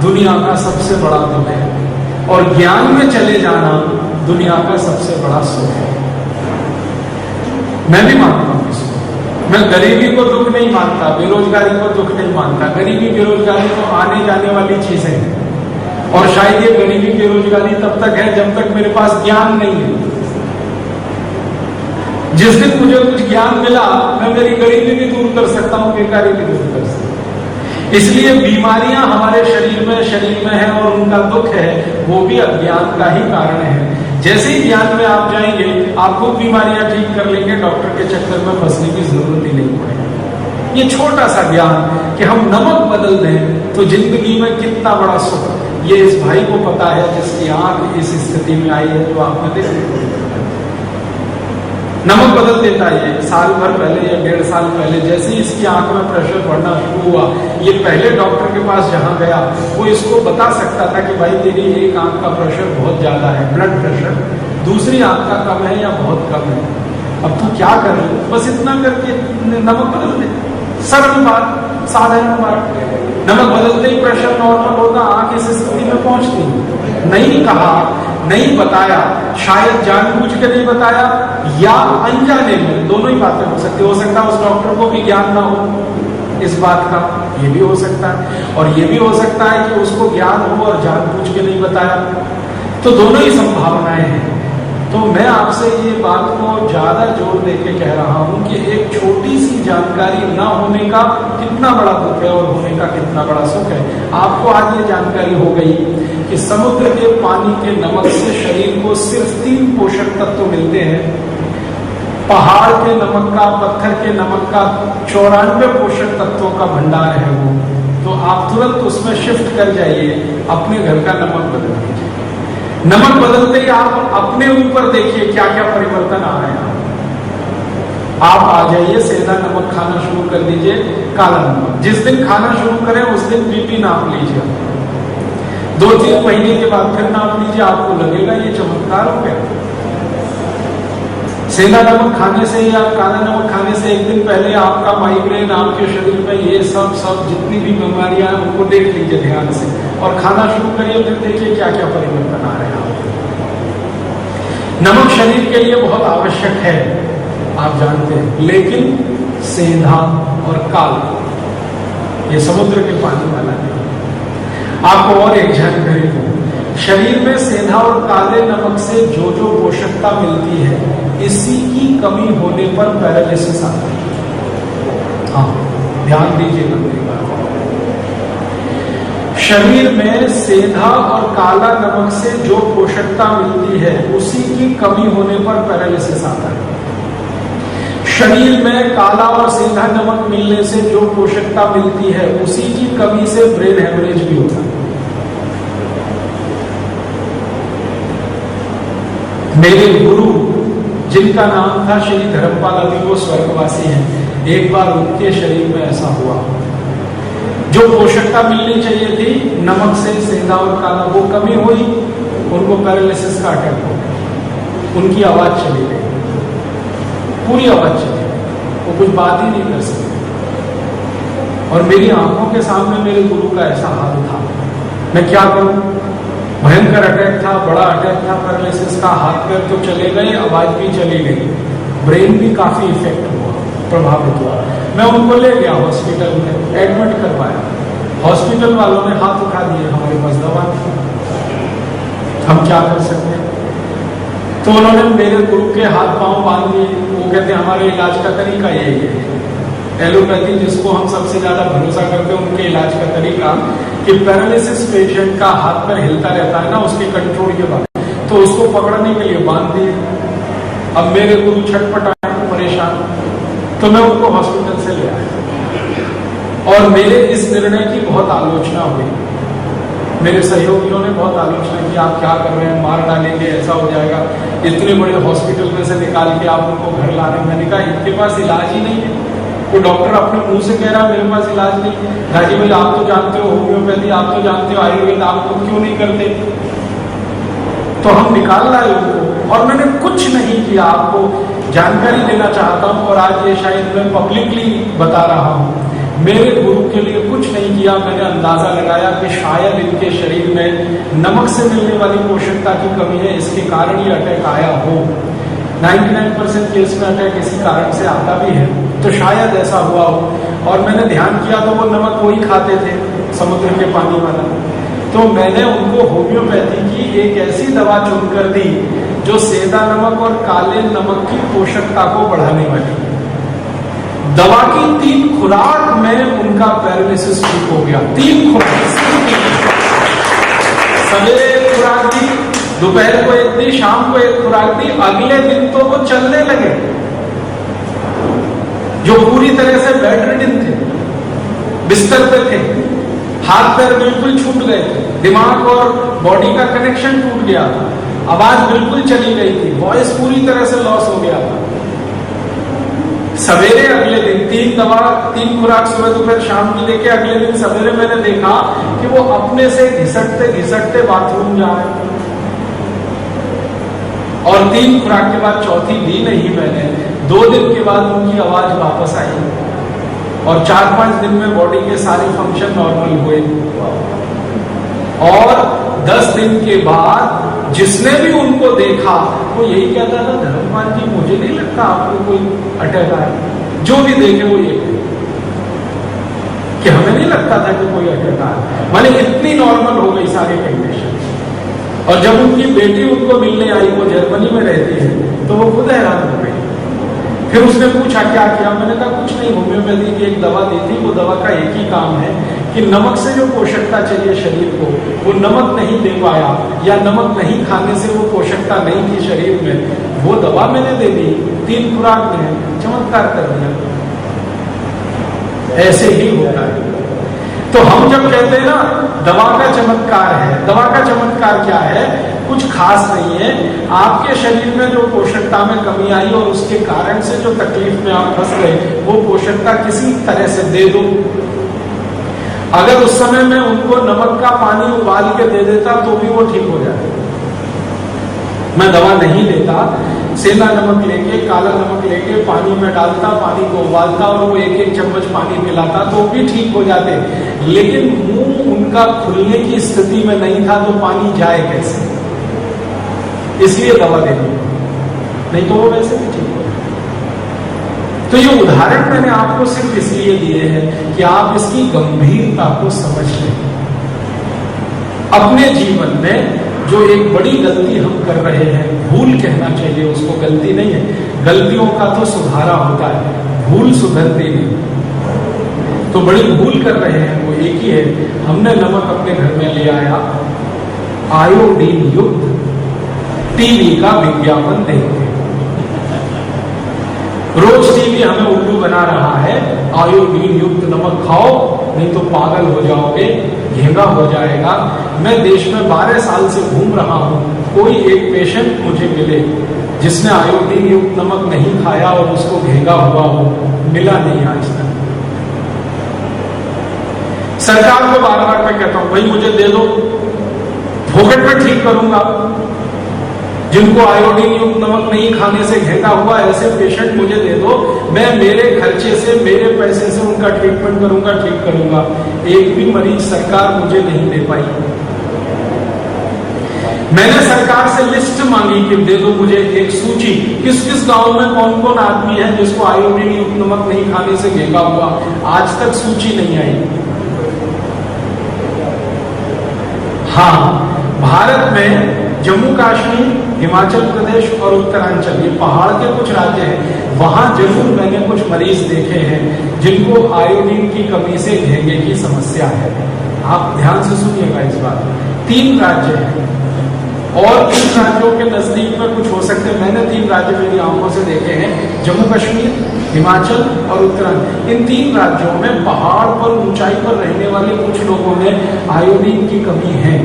[SPEAKER 3] दुनिया का सबसे बड़ा दुख है और ज्ञान में चले जाना दुनिया का सबसे बड़ा सुख है। मैं भी मानता हूं इसको। मैं गरीबी को दुख नहीं मानता, बेरोजगारी को दुख नहीं मानता। गरीबी बेरोजगारी तो आने जाने वाली चीजें हैं और शायद ये गरीबी बेरोजगारी तब तक है जब तक मेरे पास ज्ञान नहीं है। जिस दिन मुझे कुछ ज्ञान मिला मैं मेरी गरीबी भी दूर कर सकता हूं, बेकारी भी दूर कर सकता हूं। इसलिए बीमारियां हमारे शरीर में है और उनका दुख है वो भी अज्ञान का ही कारण है। जैसे ही ज्ञान में आप जाएंगे आप खुद बीमारियां ठीक कर लेंगे, डॉक्टर के चक्कर में फंसने की जरूरत ही नहीं पड़ेगी। ये छोटा सा ज्ञान कि हम नमक बदल दें तो जिंदगी में कितना बड़ा सुख, ये इस भाई को पता है जिसकी आंख इस स्थिति में आई है जो आपने देखा। नमक बदल देता है। साल भर पहले या 1.5 साल पहले जैसे ही इसकी आंख में प्रेशर बढ़ना शुरू हुआ, ये पहले डॉक्टर के पास जहां गया वो इसको बता सकता था कि भाई तेरी एक आंख का प्रेशर बहुत ज्यादा है, ब्लड प्रेशर, दूसरी आंख का कम है या बहुत कम है। अब तू क्या कर रहे हो, बस इतना करके नमक बदल दे। सरल बात, साधारण बात। नमक बदलते ही प्रेशर नॉर्मल होगा, आंख इस स्थिति में पहुंचती। नहीं कहा, नहीं बताया, शायद जानबूझ के नहीं बताया या अनजाने में, दोनों ही बातें हो सकती। हो सकता है उस डॉक्टर को भी ज्ञान ना हो इस बात का, ये भी हो सकता है। और ये भी हो सकता है कि उसको ज्ञान हो और जानबूझ के नहीं बताया। तो दोनों ही संभावनाएं हैं। तो मैं आपसे ये बात को ज्यादा जोर देके कह रहा हूं कि एक छोटी सी जानकारी ना होने का कितना बड़ा दुख है और होने का कितना बड़ा सुख है। आपको आज ये जानकारी हो गई कि समुद्र के पानी के नमक से शरीर को सिर्फ 3 पोषक तत्व मिलते हैं। पहाड़ के नमक का, पत्थर के नमक का 94 पोषक तत्वों का भंडार है वो। तो आप तुरंत उसमें शिफ्ट कर जाइए, अपने घर का नमक बदल दीजिए। नमक बदलते ही आप अपने ऊपर देखिए क्या क्या परिवर्तन आ रहे हैं। आप आ जाइए, सेंधा नमक खाना शुरू कर दीजिए, काला नमक। जिस दिन खाना शुरू करें उस दिन बीपी नाप लीजिए। 2-3 महीने के बाद फिर नाप लीजिए, आपको लगेगा ये चमत्कार हो गया। सेंधा नमक खाने से या काला नमक खाने से एक दिन पहले आपका माइग्रेन, आपके शरीर में ये सब जितनी भी बीमारियां हैं उनको देख लीजिए ध्यान से और खाना शुरू करिए, फिर देखिए क्या क्या परिवर्तन आ रहे हैं आपको। नमक शरीर के लिए बहुत आवश्यक है, आप जानते हैं, लेकिन सेंधा और काला ये समुद्र के पानी वाला नहीं। आपको और एक जानकारी दूं, शरीर में सेंधा और काले नमक से जो जो पोषकता मिलती है, इसी की कमी होने पर पैरालिसिस आता है। हाँ, ध्यान दीजिएगा मेरी बात। शरीर में सेंधा और काला नमक से जो पोषकता मिलती है, उसी की कमी होने पर पैरालिसिस आता है। शरीर में काला और सेंधा नमक मिलने से जो पोषकता मिलती है, उसी की कमी से ब्रेन हेमरेज भी होता है। मेरे गुरु जिनका नाम था श्री धर्मपाल, अभी वो स्वर्गवासी हैं, एक बार उनके शरीर में ऐसा हुआ, जो पोषकता मिलनी चाहिए थी नमक से, सेंधा और काला, वो कमी हुई, उनको पैरालिसिस का अटैक हो गया। उनकी आवाज चली गई, पूरी आवाज चली गई, वो कुछ बात ही नहीं कर सकते। और मेरी आंखों के सामने मेरे गुरु का ऐसा हाल था। मैं क्या करूं? भयंकर अटैक था, बड़ा अटैक था पैरालिसिस का। हाथ पैर तो चले गए, आवाज भी चली गई, ब्रेन भी काफी इफेक्ट हुआ, प्रभावित हुआ। मैं उनको ले गया हॉस्पिटल में, एडमिट करवाया। हॉस्पिटल वालों ने हाथ उठा दिए, हमारे पास दवा नहीं, हम क्या कर सकते हैं। तो उन्होंने मेरे गुरु के हाथ पांव बांध दिए। वो कहते हमारे इलाज का तरीका यही है, एलोपैथी जिसको हम सबसे ज्यादा भरोसा करते हैं, उनके इलाज का तरीका कि पैरालिसिस पेशेंट का हाथ पैर हिलता रहता है ना, उसके कंट्रोल के बाद, तो उसको पकड़ने के लिए बांध दिए। अब मेरे गुरु छटपटाए, परेशान, तो मैं उनको हॉस्पिटल से ले आया और मेरे इस निर्णय की बहुत आलोचना हुई। मेरे सहयोगियों ने बहुत आलोचना की, आप क्या कर रहे हैं, मार डालेंगे, ऐसा हो जाएगा, इतने बड़े हॉस्पिटल में से निकाल के आप उनको घर ला रहे हैं। मैंने कहा इनके पास इलाज ही नहीं है। तो डॉक्टर अपने मुंह से कह रहा है मेरे पास इलाज नहीं। राजी भाई आप तो जानते हो होम्योपैथी, आप तो जानते हो आयुर्वेद, आप तो क्यों नहीं करते? तो हम निकाल लाए उनको और मैंने कुछ नहीं किया। आपको जानकारी देना चाहता हूं और आज ये शायद मैं पब्लिकली बता रहा हूं, मेरे गुरु के लिए कुछ नहीं किया। मैंने अंदाजा लगाया कि शायद इनके शरीर में नमक से मिलने वाली पोषकता की कमी है, इसके कारण ये अटैक आया हो। 99% केस में अटैक इसी कारण से आता भी है, तो शायद ऐसा हुआ हो। और मैंने ध्यान किया तो वो नमक वही खाते थे, समुद्र के पानी वाला। तो मैंने उनको होम्योपैथी की एक ऐसी दवा चुनकर दी जो सेंधा नमक और काले नमक की पोषकता को बढ़ाने वाली। दवा की 3 खुराक में उनका पैरालिसिस ठीक हो गया। 3 खुराक, सवेरे एक खुराक दी, दोपहर को एक दी, शाम को एक खुराक दी, अगले दिन तो वो चलने लगे। जो पूरी तरह से बेड रिडन थे, बिस्तर पे थे, हाथ पैर बिल्कुल छूट गए थे, दिमाग और बॉडी का कनेक्शन टूट गया था, आवाज बिल्कुल चली गई थी, वॉइस पूरी तरह से लॉस हो गया था। सवेरे अगले दिन 3 दवा, 3 खुराक सुबह दोपहर शाम की लेके अगले दिन सवेरे मैंने देखा कि वो अपने से घिसटते घिसटते बाथरूम जा रहे। और 3 खुराक के बाद चौथी दी नहीं मैंने, 2 दिन के बाद उनकी आवाज वापस आई और 4-5 दिन में बॉडी के सारे फंक्शन नॉर्मल हुए। और 10 दिन के बाद जिसने भी उनको देखा वो यही कहता था, धर्मपाल जी मुझे नहीं लगता आपको कोई अटैक आया। जो भी देखे वो ये कि हमें नहीं लगता था कि कोई अटैक आया। माने इतनी नॉर्मल हो गई सारी कंडीशन। और जब उनकी बेटी उनको मिलने आई, वो जर्मनी में रहती है, तो वो खुद हैरान हो गई। फिर उसने पूछा क्या किया? मैंने कहा कुछ नहीं, होम्योपैथी की एक दवा दी थी, वो दवा का एक ही काम है कि नमक से जो पोषकता चाहिए शरीर को वो नमक नहीं दे पाया, या नमक नहीं खाने से वो पोषकता नहीं थी शरीर में, वो दवा मैंने दे दी, 3 खुराक में चमत्कार कर दिया। ऐसे ही होता है। तो हम जब कहते हैं ना दवा का चमत्कार है, दवा का चमत्कार क्या है? कुछ खास नहीं है। आपके शरीर में जो पोषकता में कमी आई और उसके कारण से जो तकलीफ में आप फंस गए, वो पोषकता किसी तरह से दे दो। अगर उस समय में उनको नमक का पानी उबाल के दे देता तो भी वो ठीक हो जाता। मैं दवा नहीं देता, सेंधा नमक लेके, काला नमक लेके पानी में डालता, पानी को उबालता और वो 1-1 चम्मच पानी पिलाता तो भी ठीक हो जाते। लेकिन मुंह उनका खुलने की स्थिति में नहीं था, तो पानी जाए कैसे? इसलिए दवा देनी, नहीं तो वो वैसे भी ठीक हो जाए। तो ये उदाहरण मैंने आपको सिर्फ इसलिए दिए हैं कि आप इसकी गंभीरता को समझ लें। अपने जीवन में जो एक बड़ी गलती हम कर रहे हैं, भूल कहना चाहिए उसको, गलती नहीं है, गलतियों का तो सुधारा होता है, भूल सुधरती नहीं। तो बड़ी भूल कर रहे हैं वो एक ही है, हमने नमक अपने घर में ले आया, आयोडीन युक्त टीवी का विज्ञापन देखते। रोज टीवी हमें उल्लू बना रहा है, आयोडीन युक्त नमक खाओ नहीं तो पागल हो जाओगे, घेंगा हो जाएगा। मैं देश में 12 साल से घूम रहा हूं, कोई एक पेशेंट मुझे मिले जिसने आयोडीन युक्त नमक नहीं खाया और उसको घेंगा हुआ हो, मिला नहीं आज तक। सरकार को बार बार मैं कहता हूं भाई मुझे दे दो, फोकट में ठीक करूंगा। जिनको आयोडीन युक्त नमक नहीं खाने से घेंगा हुआ ऐसे पेशेंट मुझे दे दो, मैं मेरे खर्चे से, मेरे पैसे से उनका ट्रीटमेंट करूंगा, ठीक करूंगा। एक भी मरीज सरकार मुझे नहीं दे पाई। मैंने सरकार से लिस्ट मांगी कि दे दो मुझे एक सूची, किस किस गांव में कौन कौन आदमी है जिसको आयोडीन युक्त नमक नहीं खाने से घेंगा हुआ, आज तक सूची नहीं आई। हाँ, भारत में जम्मू कश्मीर, हिमाचल प्रदेश और उत्तरांचल, ये पहाड़ के कुछ राज्य हैं, वहां जरूर मैंने कुछ मरीज देखे हैं जिनको आयोडीन की कमी से घेंगे की समस्या है। आप ध्यान से सुनिएगा इस बात। 3 राज्य हैं और 3 राज्यों के नजदीक में कुछ हो सकते हैं। मैंने 3 राज्य मेरी आंखों से देखे हैं, जम्मू कश्मीर, हिमाचल और उत्तरांचल। इन 3 राज्यों में पहाड़ पर, ऊंचाई पर रहने वाले कुछ लोगों में आयोडीन की कमी है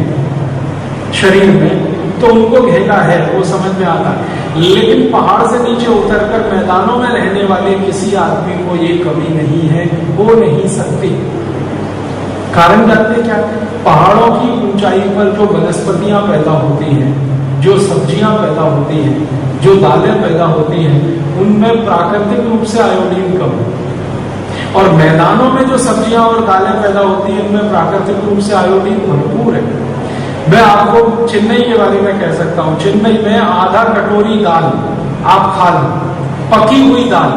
[SPEAKER 3] शरीर में, तो उनको घेंगा है, वो समझ में आता है। लेकिन पहाड़ से नीचे उतरकर मैदानों में रहने वाले किसी आदमी को ये कमी नहीं है, हो नहीं सकती। कारण जानते क्या? पहाड़ों की ऊंचाई पर जो वनस्पतियां पैदा होती हैं, जो सब्जियां पैदा होती हैं, जो दालें पैदा होती हैं, उनमें प्राकृतिक रूप से आयोडीन कम है। और मैदानों में जो सब्जियां और दालें पैदा होती हैं, उनमें प्राकृतिक रूप से आयोडीन भरपूर है। मैं आपको चेन्नई के बारे में कह सकता हूं। चेन्नई में आधा कटोरी दाल आप खा लो, पकी हुई दाल,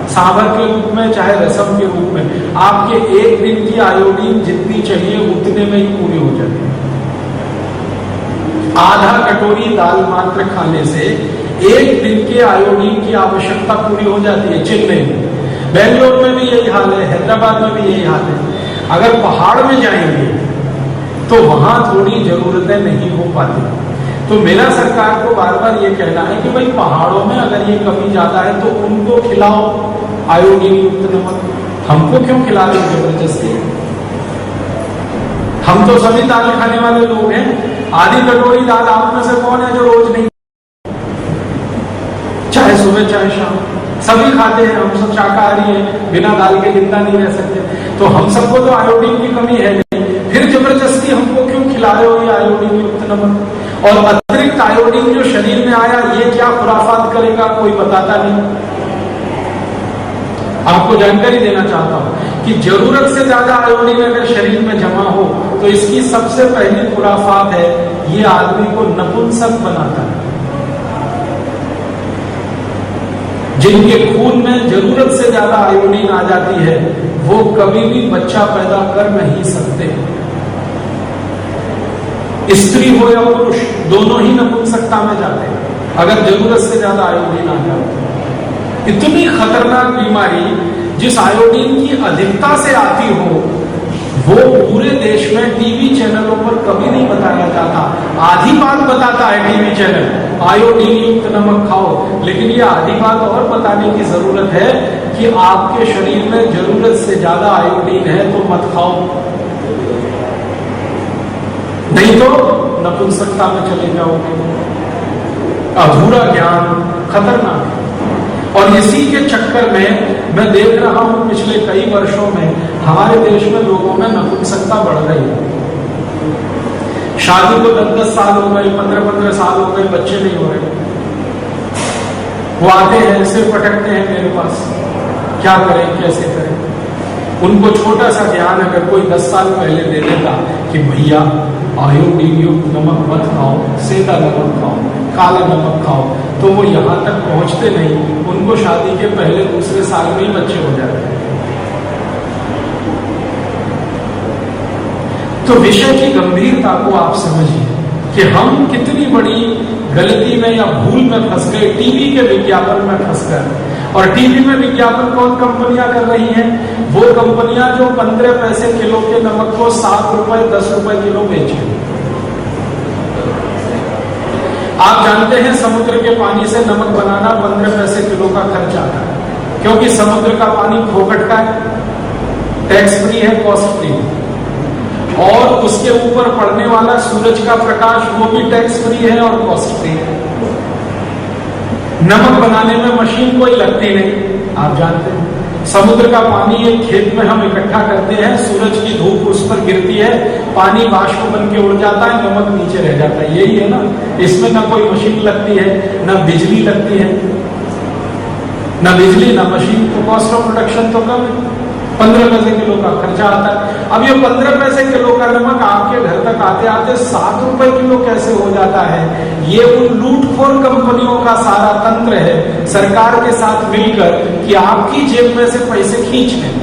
[SPEAKER 3] सांभर के रूप में चाहे रसम के रूप में, आपके 1 दिन की आयोडीन जितनी चाहिए उतने में ही पूरी हो जाती है। आधा कटोरी दाल मात्र खाने से 1 दिन के आयोडीन की आवश्यकता पूरी हो जाती है चेन्नई में। बेंगलोर में भी यही हाल है, हैदराबाद में भी यही हाल है। अगर पहाड़ में जाएंगे तो वहां थोड़ी जरूरतें नहीं हो पाती। तो मेरा सरकार को बार बार ये कहना है कि भाई पहाड़ों में अगर ये कमी ज्यादा है तो उनको खिलाओ आयोडीन युक्त नमक, हमको क्यों खिला दो जबरदस्ती? हम तो सभी दाल खाने वाले लोग हैं। आधी कटोरी दाल आप में से कौन है जो रोज नहीं, चाहे सुबह चाहे शाम, सभी खाते हैं। हम सब शाकाहारी हैं, बिना दाल के जिंदा नहीं रह सकते। तो हम सबको तो आयोडीन की कमी है नहीं, फिर जबरदस्ती हमको क्यों खिला रहे हो ये आयोडीन युक्त नमक? और अतिरिक्त आयोडीन जो शरीर में आया, ये क्या खुराफात करेगा कोई बताता नहीं। आपको जानकारी देना चाहता हूं कि जरूरत से ज्यादा आयोडीन अगर शरीर में जमा हो तो इसकी सबसे पहली खुराफात है, ये आदमी को नपुंसक बनाता है। जिनके खून में जरूरत से ज्यादा आयोडीन आ जाती है वो कभी भी बच्चा पैदा कर नहीं सकते। स्त्री हो या पुरुष दोनों ही नपुंसकता में जाते हैं अगर जरूरत से ज्यादा आयोडीन आ जाए। इतनी खतरनाक बीमारी जिस आयोडीन की अधिकता से आती हो वो पूरे देश में टीवी चैनलों पर कभी नहीं बताया जाता। आधी बात बताता है टीवी चैनल, आयोडीन युक्त नमक खाओ, लेकिन ये आधी बात और बताने की जरूरत है कि आपके शरीर में जरूरत से ज्यादा आयोडीन है तो मत खाओ, नहीं तो नपुंसकता में चले जाओगे। अधूरा ज्ञान खतरनाक है। और इसी के चक्कर में मैं देख रहा हूं पिछले कई वर्षों में हमारे देश में लोगों में नपुंसकता बढ़ रही है। शादी को 10-10 साल हो गए, 15-15 साल हो गए, बच्चे नहीं हो रहे। वो आते हैं, सिर पटकते हैं मेरे पास, क्या करें कैसे करें। उनको छोटा सा ज्ञान अगर कोई 10 साल पहले दे देता कि भैया आयोडीन युक्त नमक मत खाओ, सेंधा नमक खाओ, काला नमक खाओ, तो वो यहां तक पहुंचते नहीं। उनको शादी के पहले दूसरे साल में ही बच्चे हो जाते हैं। तो विषय की गंभीरता को आप समझिए कि हम कितनी बड़ी गलती में या भूल में फंस गए टीवी के विज्ञापन में फंसकर। और टीवी में विज्ञापन कौन कंपनियां कर रही हैं? वो कंपनियां जो 15 पैसे किलो के नमक को 7 रुपए 10 रुपए किलो बेचे। आप जानते हैं समुद्र के पानी से नमक बनाना 15 पैसे किलो का खर्च आता है, क्योंकि समुद्र का पानी फोकट का है, टैक्स फ्री है, कॉस्ट फ्री है। और उसके ऊपर पड़ने वाला सूरज का प्रकाश वो भी टैक्स फ्री है और कॉस्ट फ्री है। नमक बनाने में मशीन कोई लगती नहीं। आप जानते हैं समुद्र का पानी एक खेत में हम इकट्ठा करते हैं, सूरज की धूप उस पर गिरती है, पानी बाष्प बन के उड़ जाता है, नमक नीचे रह जाता है। यही है ना, इसमें ना कोई मशीन लगती है, ना बिजली लगती है, ना बिजली ना मशीन। तो कॉस्ट ऑफ प्रोडक्शन तो कम है, 15 पैसे किलो का खर्चा आता है। अब ये 15 पैसे किलो का नमक आपके घर तक आते आते 7 रुपए किलो कैसे हो जाता है? ये उन लूटखोर कंपनियों का सारा तंत्र है सरकार के साथ मिलकर कि आपकी जेब में से पैसे खींच लें।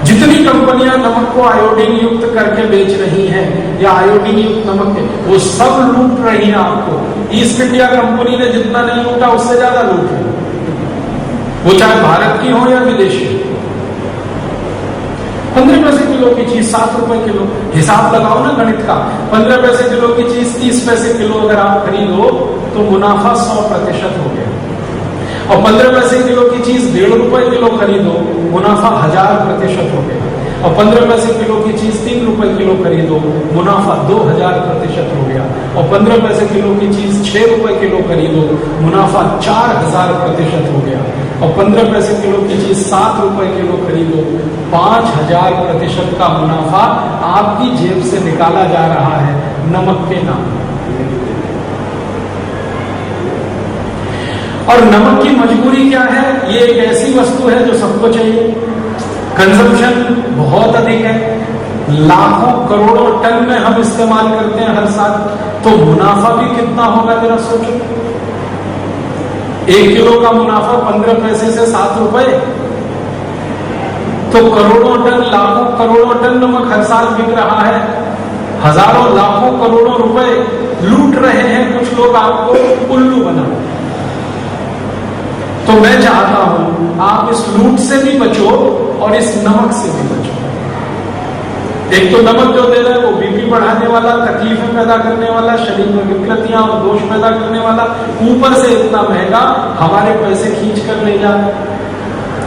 [SPEAKER 3] जितनी कंपनियां नमक को आयोडीन युक्त करके बेच रही हैं या आयोडीन युक्त नमक वो सब लूट रही है आपको। ईस्ट इंडिया कंपनी ने जितना नहीं लूटा उससे ज्यादा लूट है, वो चाहे भारत की हो या विदेशी। 15 पैसे किलो की चीज 7 रुपए किलो, हिसाब लगाओ ना गणित का। 15 पैसे किलो की चीज 30 पैसे किलो अगर आप खरीदो तो मुनाफा 100% हो गया। और 15 पैसे किलो की चीज 1.5 रुपए किलो खरीदो, मुनाफा 1000% हो गया। और 15 पैसे किलो की चीज 3 रुपए किलो खरीदो, मुनाफा 2000% हो गया। और 15 पैसे किलो की चीज 6 रुपए किलो खरीदो, मुनाफा 4000% हो गया। और 15 पैसे किलो की चीज 7 रुपए किलो खरीदो, 5000% का मुनाफा आपकी जेब से निकाला जा रहा है नमक के नाम। और नमक की मजबूरी क्या है? ये एक ऐसी वस्तु है जो सबको चाहिए। कंजम्पशन बहुत अधिक है, लाखों करोड़ों टन में हम इस्तेमाल करते हैं हर साल। तो मुनाफा भी कितना होगा जरा सोचो। 1 किलो का मुनाफा 15 पैसे से 7 रुपए, तो करोड़ों टन, लाखों करोड़ों टन नमक हर साल बिक रहा है। हजारों लाखों करोड़ों रुपए लूट रहे हैं कुछ लोग आपको उल्लू बना। तो मैं चाहता हूं आप इस लूट से भी बचो और इस नमक से भी बचो। एक तो नमक जो दे रहा है वो बीपी बढ़ाने वाला, तकलीफें पैदा करने वाला, शरीर में विकृतियां और दोष पैदा करने वाला, ऊपर से इतना महंगा, हमारे पैसे खींच कर ले जा।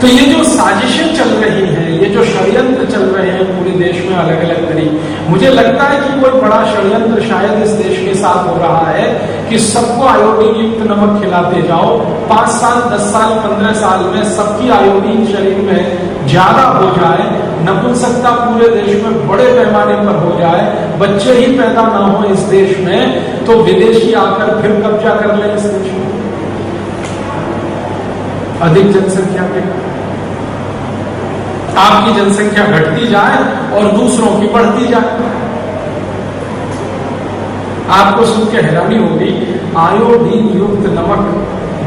[SPEAKER 3] तो ये जो साजिशें चल रही हैं, ये जो षड्यंत्र चल रहे हैं पूरे देश में अलग अलग तरीके, मुझे लगता है कि कोई बड़ा षड्यंत्र शायद इस देश के साथ हो रहा है कि सबको आयोडीन युक्त नमक खिलाते जाओ। 5 साल 10 साल 15 साल में सबकी आयोडीन शरीर में ज्यादा हो जाए, नपुंसकता पूरे देश में बड़े पैमाने पर हो जाए, बच्चे ही पैदा ना हो इस देश में, तो विदेशी आकर फिर कब्जा कर ले इस देश में। अधिक जनसंख्या के, आपकी जनसंख्या घटती जाए और दूसरों की बढ़ती जाए। आपको सुन के हैरानी होगी, आयोडीन युक्त नमक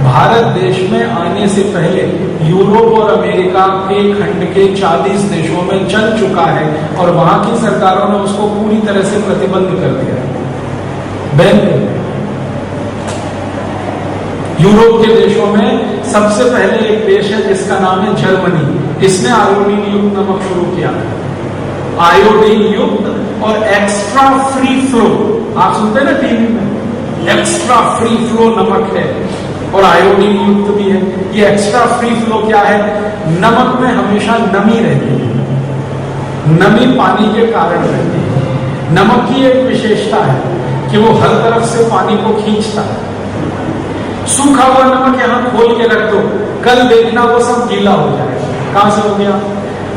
[SPEAKER 3] भारत देश में आने से पहले यूरोप और अमेरिका के खंड के 40 देशों में चल चुका है और वहां की सरकारों ने उसको पूरी तरह से प्रतिबंध कर दिया है, बैन कर दिया। यूरोप के देशों में सबसे पहले एक देश है जिसका नाम है जर्मनी, इसने आयोडीन युक्त नमक शुरू किया। आयोडीन युक्त और एक्स्ट्रा फ्री फ्लो, आप सुनते हैं ना टीवी में, एक्स्ट्रा फ्री फ्लो नमक है और आयोडीन युक्त भी है। ये एक्स्ट्रा फ्री फ्लो क्या है? नमक में हमेशा नमी रहती है, नमी पानी के कारण रहती है। नमक की एक विशेषता है कि वो हर तरफ से पानी को खींचता है। सूखा हुआ नमक यहां खोल के रख दो, कल देखना वो सब गीला हो जाएगा। कहां से हो गया?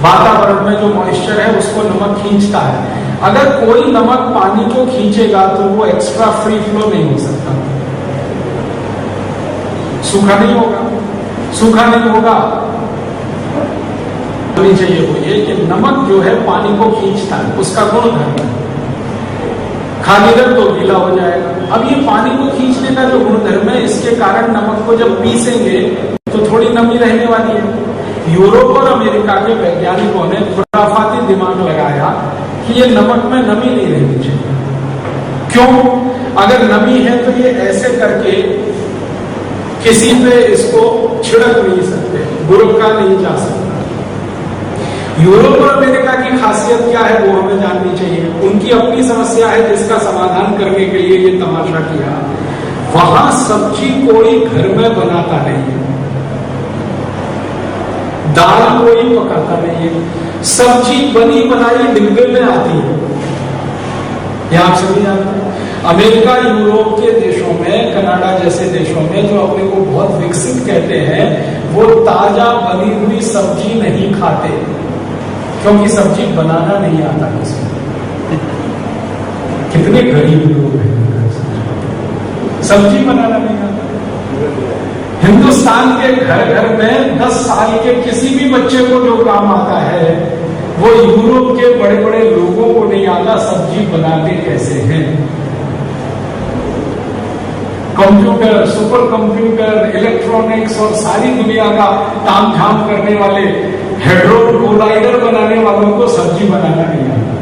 [SPEAKER 3] वातावरण में जो मॉइस्चर है उसको नमक खींचता है। अगर कोई नमक पानी को खींचेगा तो वो एक्स्ट्रा फ्री फ्लो नहीं हो सकता, सूखा नहीं होगा। सूखा नहीं होगा होनी चाहिए वो ये कि नमक जो है पानी को खींचता है, उसका गुण धर्म है। खाली रख दो गीला हो जाएगा। अब ये पानी को खींचने का जो गुणधर्म है, इसके कारण नमक को जब पीसेंगे तो थोड़ी नमी रहने वाली है। यूरोप और अमेरिका के वैज्ञानिकों ने खुराफाती दिमाग लगाया कि ये नमक में नमी नहीं रहनी चाहिए। क्यों? अगर नमी है तो ये ऐसे करके किसी पे इसको छिड़क नहीं सकते, गुरुका नहीं जा सकता। यूरोप और अमेरिका की खासियत क्या है वो हमें जाननी चाहिए। उनकी अपनी समस्या है जिसका समाधान करने के लिए ये तमाशा किया। वहां सब्जी कोई घर में बनाता नहीं है, दाल कोई पकाता नहीं है, सब्जी बनी बनाई डिब्बे में आती है। यह आप सभी जानते हैं। अमेरिका यूरोप के देशों में, कनाडा जैसे देशों में जो अपने को बहुत विकसित कहते हैं, वो ताजा बनी हुई सब्जी नहीं खाते क्योंकि सब्जी बनाना नहीं आता किसी को। कितने गरीब लोग हैं, सब्जी बनाना नहीं आता। हिंदुस्तान के घर घर में 10 साल के किसी भी बच्चे को जो काम आता है वो यूरोप के बड़े बड़े लोगों को नहीं आता। सब्जी बनाते कैसे हैं? कंप्यूटर, सुपर कंप्यूटर, इलेक्ट्रॉनिक्स और सारी दुनिया का ताम झाम करने वाले हेड्रोन कोलाइडर बनाने वालों को सब्जी बनाना नहीं आता।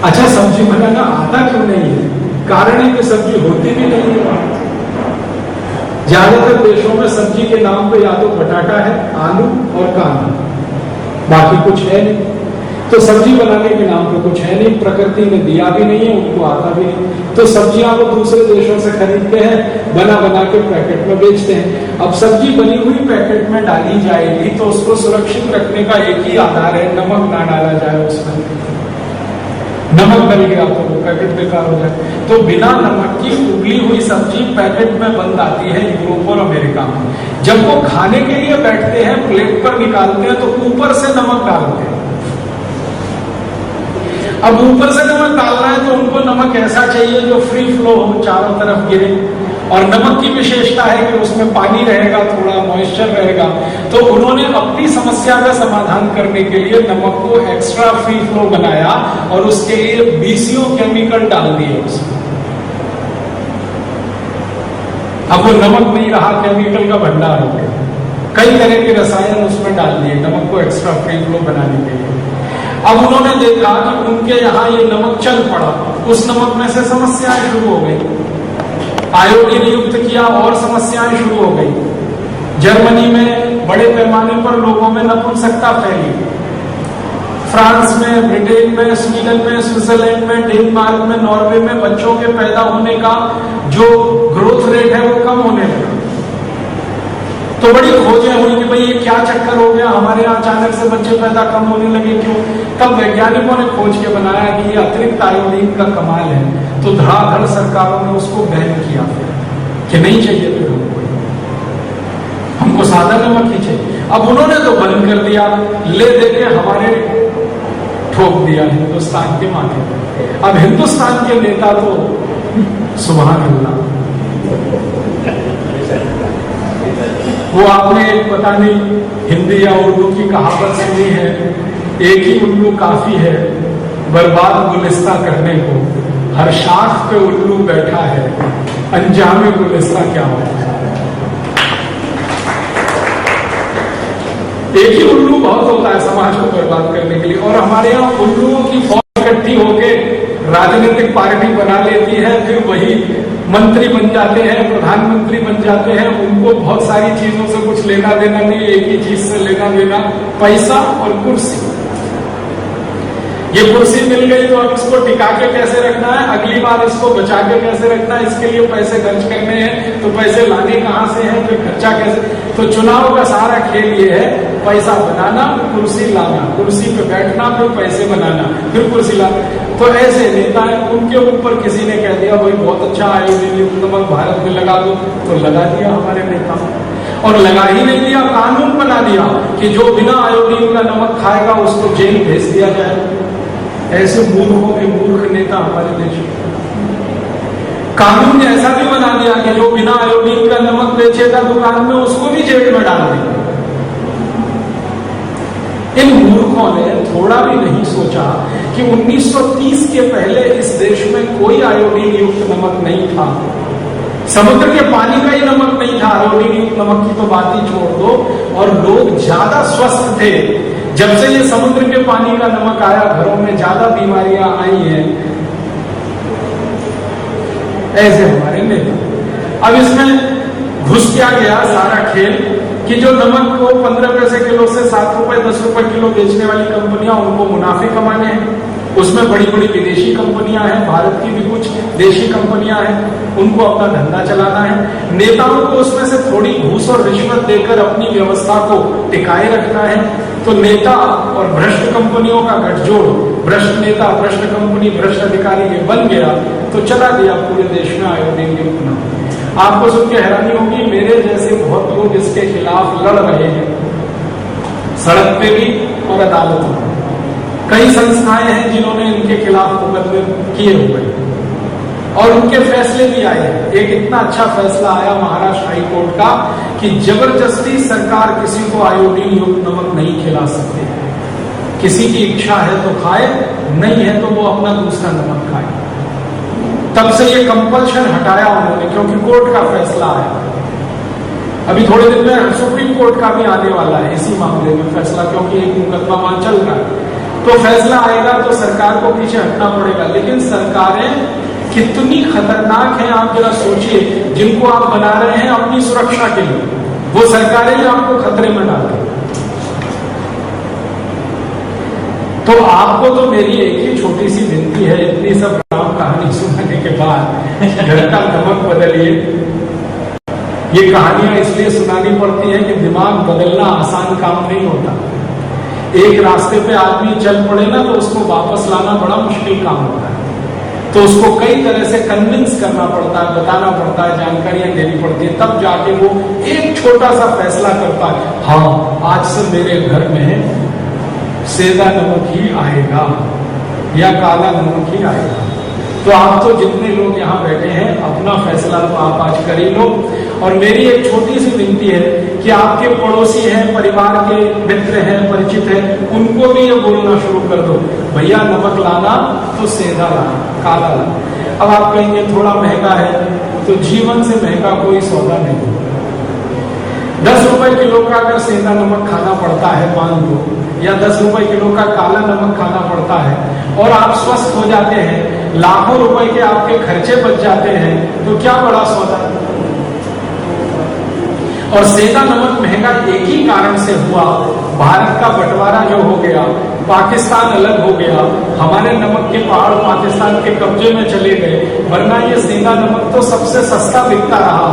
[SPEAKER 3] अच्छा, सब्जी बनाना आता क्यों नहीं है? कारण है कि सब्जी होती भी नहीं है। ज्यादातर देशों में सब्जी के नाम पे या तो बटाटा है, आलू और कांदा, बाकी कुछ है नहीं। तो सब्जी बनाने के नाम पे कुछ है नहीं, प्रकृति ने दिया भी नहीं है, उनको आता भी नहीं। तो सब्जियां वो दूसरे देशों से खरीदते हैं, बना बना के पैकेट में बेचते हैं। अब सब्जी बनी हुई पैकेट में डाली जाएगी तो उसको सुरक्षित रखने का एक ही आधार है, नमक ना डाला जाए उसमें। नमक डल गया तो वो पैकेट बेकार हो जाए। तो बिना नमक की उबली हुई सब्जी पैकेट में बंद आती है यूरोप और अमेरिका में। जब वो खाने के लिए बैठते हैं, प्लेट पर निकालते हैं तो ऊपर से नमक डालते हैं। अब ऊपर से नमक डालना है तो उनको नमक ऐसा चाहिए जो फ्री फ्लो हो, चारों तरफ गिरे। और नमक की विशेषता है कि उसमें पानी रहेगा, थोड़ा मॉइस्चर रहेगा। तो उन्होंने अपनी समस्या का समाधान करने के लिए नमक को एक्स्ट्रा फ्री फ्लो बनाया और उसके लिए बीसीओ केमिकल डाल दिए उसमें। अब वो नमक नहीं रहा, केमिकल का भंडार हो गया। कई तरह के रसायन उसमें डाल दिए नमक को एक्स्ट्रा फ्री फ्लो बनाने के लिए। अब उन्होंने देखा कि उनके यहाँ ये नमक चल पड़ा, उस नमक में से समस्याएं शुरू हो गई। आयोडीन युक्त किया और समस्याएं शुरू हो गई। जर्मनी में बड़े पैमाने पर लोगों में नपुंसकता फैली। फ्रांस में, ब्रिटेन में, स्वीडन में, स्विट्जरलैंड में, डेनमार्क में, नॉर्वे में बच्चों के पैदा होने का जो ग्रोथ रेट है वो कम होने लगा। तो बड़ी खोजें हुई कि भाई ये क्या चक्कर हो गया, हमारे यहाँ अचानक से बच्चे पैदा कम होने लगे, क्यों? तब वैज्ञानिकों ने खोज के बनाया कि ये अतिरिक्त आयोडीन का कमाल है। तो धड़ाधड़ सरकारों ने उसको बैन किया कि नहीं चाहिए फिर हमको सादा नमक ही चाहिए। अब उन्होंने तो बंद कर दिया, ले देके हमारे ठोक दिया हिंदुस्तान के माथे पर। अब हिंदुस्तान के नेता तो सुभान अल्लाह वो आपने एक पता नहीं हिंदी या उर्दू की कहावत सुनी है, एक ही उल्लू काफी है बर्बाद गुलिस्ता करने को, हर शाख पे उल्लू बैठा है, अंजामे गुलिस्ता क्या होता है। एक ही उल्लू बहुत होता है समाज को बर्बाद करने के लिए, और हमारे यहाँ उल्लुओं की फौज इकट्ठी होकर राजनीतिक पार्टी बना लेती है, फिर वही मंत्री बन जाते हैं, प्रधानमंत्री बन जाते हैं। उनको बहुत सारी चीजों से कुछ लेना देना नहीं, एक ही चीज से लेना देना, पैसा और कुर्सी। ये कुर्सी मिल गई तो अब इसको टिका के कैसे रखना है, अगली बार इसको बचा के कैसे रखना है, इसके लिए पैसे खर्च करने हैं, तो पैसे लाने कहां से हैं, फिर खर्चा कैसे। तो चुनाव का सारा खेल ये है, पैसा बनाना, कुर्सी लाना, कुर्सी पे बैठना, फिर पैसे बनाना, फिर कुर्सी लाना। तो ऐसे नेता है, उनके ऊपर किसी ने कह दिया भाई बहुत अच्छा आयोडीन युक्त नमक भारत में लगा दो, तो लगा दिया हमारे नेता। और लगा ही नहीं दिया, कानून बना दिया कि जो बिना आयोडीन का नमक खाएगा उसको जेल भेज दिया जाए। ऐसे मूर्खों के मूर्ख नेता हमारे देश में। कानून ने ऐसा भी बना दिया कि जो बिना आयोडीन का नमक बेचेगा दुकान में उसको भी जेल में डाल देंगे। इन मूर्खों ने थोड़ा भी नहीं सोचा कि 1930 के पहले इस देश में कोई आयोडीन युक्त नमक नहीं था, समुद्र के पानी का ही नमक नहीं था, आयोडीन युक्त नमक की तो बात ही छोड़ दो। और लोग ज्यादा स्वस्थ थे। जब से ये समुद्र के पानी का नमक आया, घरों में ज्यादा बीमारियां आई हैं। ऐसे हमारे नेता। अब इसमें घुस क्या गया सारा खेल कि जो नमक को 15 पैसे किलो से 7 रुपए 10 रुपए किलो बेचने वाली कंपनियां, उनको मुनाफे कमाने हैं। उसमें बड़ी बड़ी विदेशी कंपनियां हैं, भारत की भी कुछ देशी कंपनियां हैं, उनको अपना धंधा चलाना है। नेताओं को उसमें से थोड़ी घूस और रिश्वत देकर अपनी व्यवस्था को टिकाए रखना है। तो नेता और भ्रष्ट कंपनियों का गठजोड़, भ्रष्ट नेता, भ्रष्ट कंपनी, भ्रष्ट अधिकारी ये बन गया, तो चला दिया पूरे देश में आयोडीन युक्त नमक। आपको सुन के हैरानी होगी, मेरे जैसे बहुत लोग इसके खिलाफ लड़ रहे हैं, सड़क पे भी और अदालतों में। कई संस्थाएं हैं जिन्होंने इनके खिलाफ मुकदमे किए हुए और उनके फैसले भी आए हैं। एक इतना अच्छा फैसला आया महाराष्ट्र हाई कोर्ट का कि जबरदस्ती सरकार किसी को आयोडीन युक्त नमक नहीं खिला सकती। किसी की इच्छा है तो खाए, नहीं है तो वो अपना दूसरा नमक खाए। तब से ये कंपल्शन हटाया उन्होंने, क्योंकि कोर्ट का फैसला आया। अभी थोड़े दिन में सुप्रीम कोर्ट का भी आने वाला है इसी मामले में फैसला, क्योंकि एक मुकदमा वहां चल रहा है। तो फैसला आएगा तो सरकार को पीछे हटना पड़ेगा। लेकिन सरकारें कितनी खतरनाक हैं आप जरा सोचिए, जिनको आप बना रहे हैं अपनी सुरक्षा के लिए, वो सरकारें ही आपको खतरे में डालती। तो आपको तो मेरी एक ही छोटी सी विनती है, इतनी सब राम कहानी सुनाने के बाद घर का नमक बदलिए। ये कहानियां इसलिए सुनानी पड़ती है कि दिमाग बदलना आसान काम नहीं होता। एक रास्ते पे आदमी चल पड़े ना तो उसको वापस लाना बड़ा मुश्किल काम होता है। तो उसको कई तरह से कन्विंस करना पड़ता है, बताना पड़ता है, जानकारियां देनी पड़ती है, तब जाके वो एक छोटा सा फैसला करता है, हाँ आज से मेरे घर में सेंधा नमक ही आएगा या काला नमक ही आएगा। तो आप तो जितने लोग यहाँ बैठे हैं अपना फैसला तो आप आज कर ही लो। और मेरी एक छोटी सी विनती है कि आपके पड़ोसी हैं, परिवार के मित्र हैं, परिचित हैं, उनको भी ये बोलना शुरू कर दो, भैया नमक लाना तो सेंधा लाना, काला लाना। अब आप कहेंगे थोड़ा महंगा है, तो जीवन से महंगा कोई सौदा नहीं। 10 रुपए किलो का अगर सेंधा नमक खाना पड़ता है मान लो, या 10 रुपए किलो का काला नमक खाना पड़ता है, और आप स्वस्थ हो जाते हैं, लाखों रुपए के आपके खर्चे बच जाते हैं, तो क्या बड़ा सौदा है। और सेंधा नमक महंगा एक ही कारण से हुआ, भारत का बंटवारा जो हो गया, पाकिस्तान अलग हो गया, हमारे नमक के पहाड़ पाकिस्तान के कब्जे में चले गए, वरना ये सेंधा नमक तो सबसे सस्ता बिकता रहा।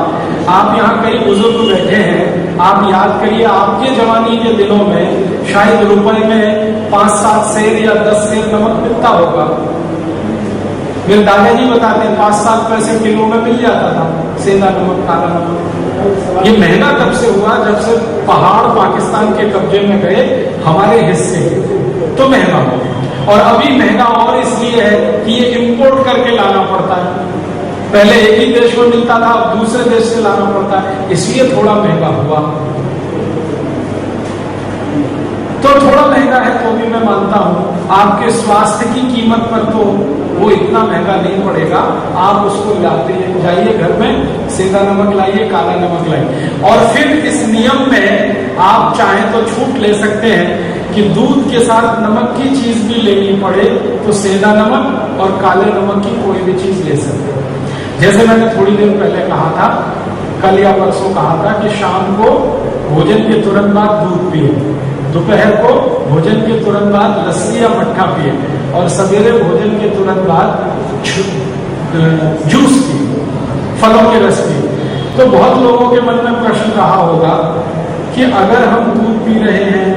[SPEAKER 3] आप यहाँ कई बुजुर्ग बैठे हैं, आप याद करिए आपके जवानी के दिनों में शायद रुपए में 5-7 सेर या 10 सेर नमक बिकता होगा। मेरे दादाजी बताते हैं 5-7 पैसे किलो में मिल जाता था सेंधा नमक, काला नमक। ये महंगा तब से हुआ जब से पहाड़ पाकिस्तान के कब्जे में गए, हमारे हिस्से तो महंगा हो। और अभी महंगा और इसलिए है कि ये इंपोर्ट करके लाना पड़ता है। पहले एक ही देश में मिलता था, अब दूसरे देश से लाना पड़ता है, इसलिए थोड़ा महंगा हुआ। तो थोड़ा महंगा है तो भी मैं मानता हूं आपके स्वास्थ्य की कीमत पर तो वो इतना महंगा नहीं पड़ेगा। आप उसको लाते जाइए घर में, सेंधा नमक लाइए, काला नमक लाइए। और फिर इस नियम में आप चाहें तो छूट ले सकते हैं कि दूध के साथ नमक की चीज भी लेनी पड़े तो सेंधा नमक और काले नमक की कोई भी चीज ले सकते हैं। जैसे मैंने थोड़ी देर पहले कहा था, कल या परसों कहा था कि शाम को भोजन के तुरंत बाद दूध पिए, दोपहर को भोजन के तुरंत बाद लस्सी या मट्ठा पिए, और सवेरे भोजन के तुरंत बाद जूस पिए, फलों के रस पिए। तो बहुत लोगों के मन में प्रश्न रहा होगा कि अगर हम दूध पी रहे हैं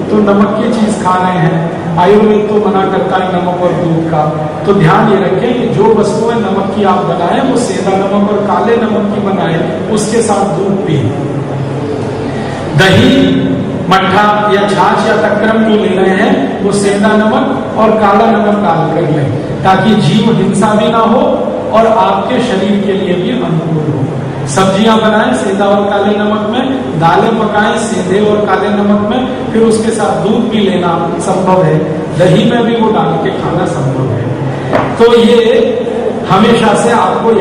[SPEAKER 3] तो नमक की चीज खा रहे हैं, आयुर्वेद तो मना करता है नमक और दूध का। तो ध्यान ये रखें कि जो वस्तुएं नमक की आप बनाएं वो सेंधा नमक और काले नमक की बनाएं, उसके साथ दूध पिए। दही, मट्ठा या छाछ या तक्रम जो ले रहे हैं वो सेंधा नमक और काला नमक डाल कर लें, ताकि जीव हिंसा भी ना हो और आपके शरीर के लिए भी अनुकूल हो। सब्जियां बनाएं सेंधा और काले नमक में, दालें पकाएं सेंधे और काले नमक में, फिर उसके साथ दूध भी लेना संभव है, दही में भी वो डाल के खाना संभव है। तो ये हमेशा से आपको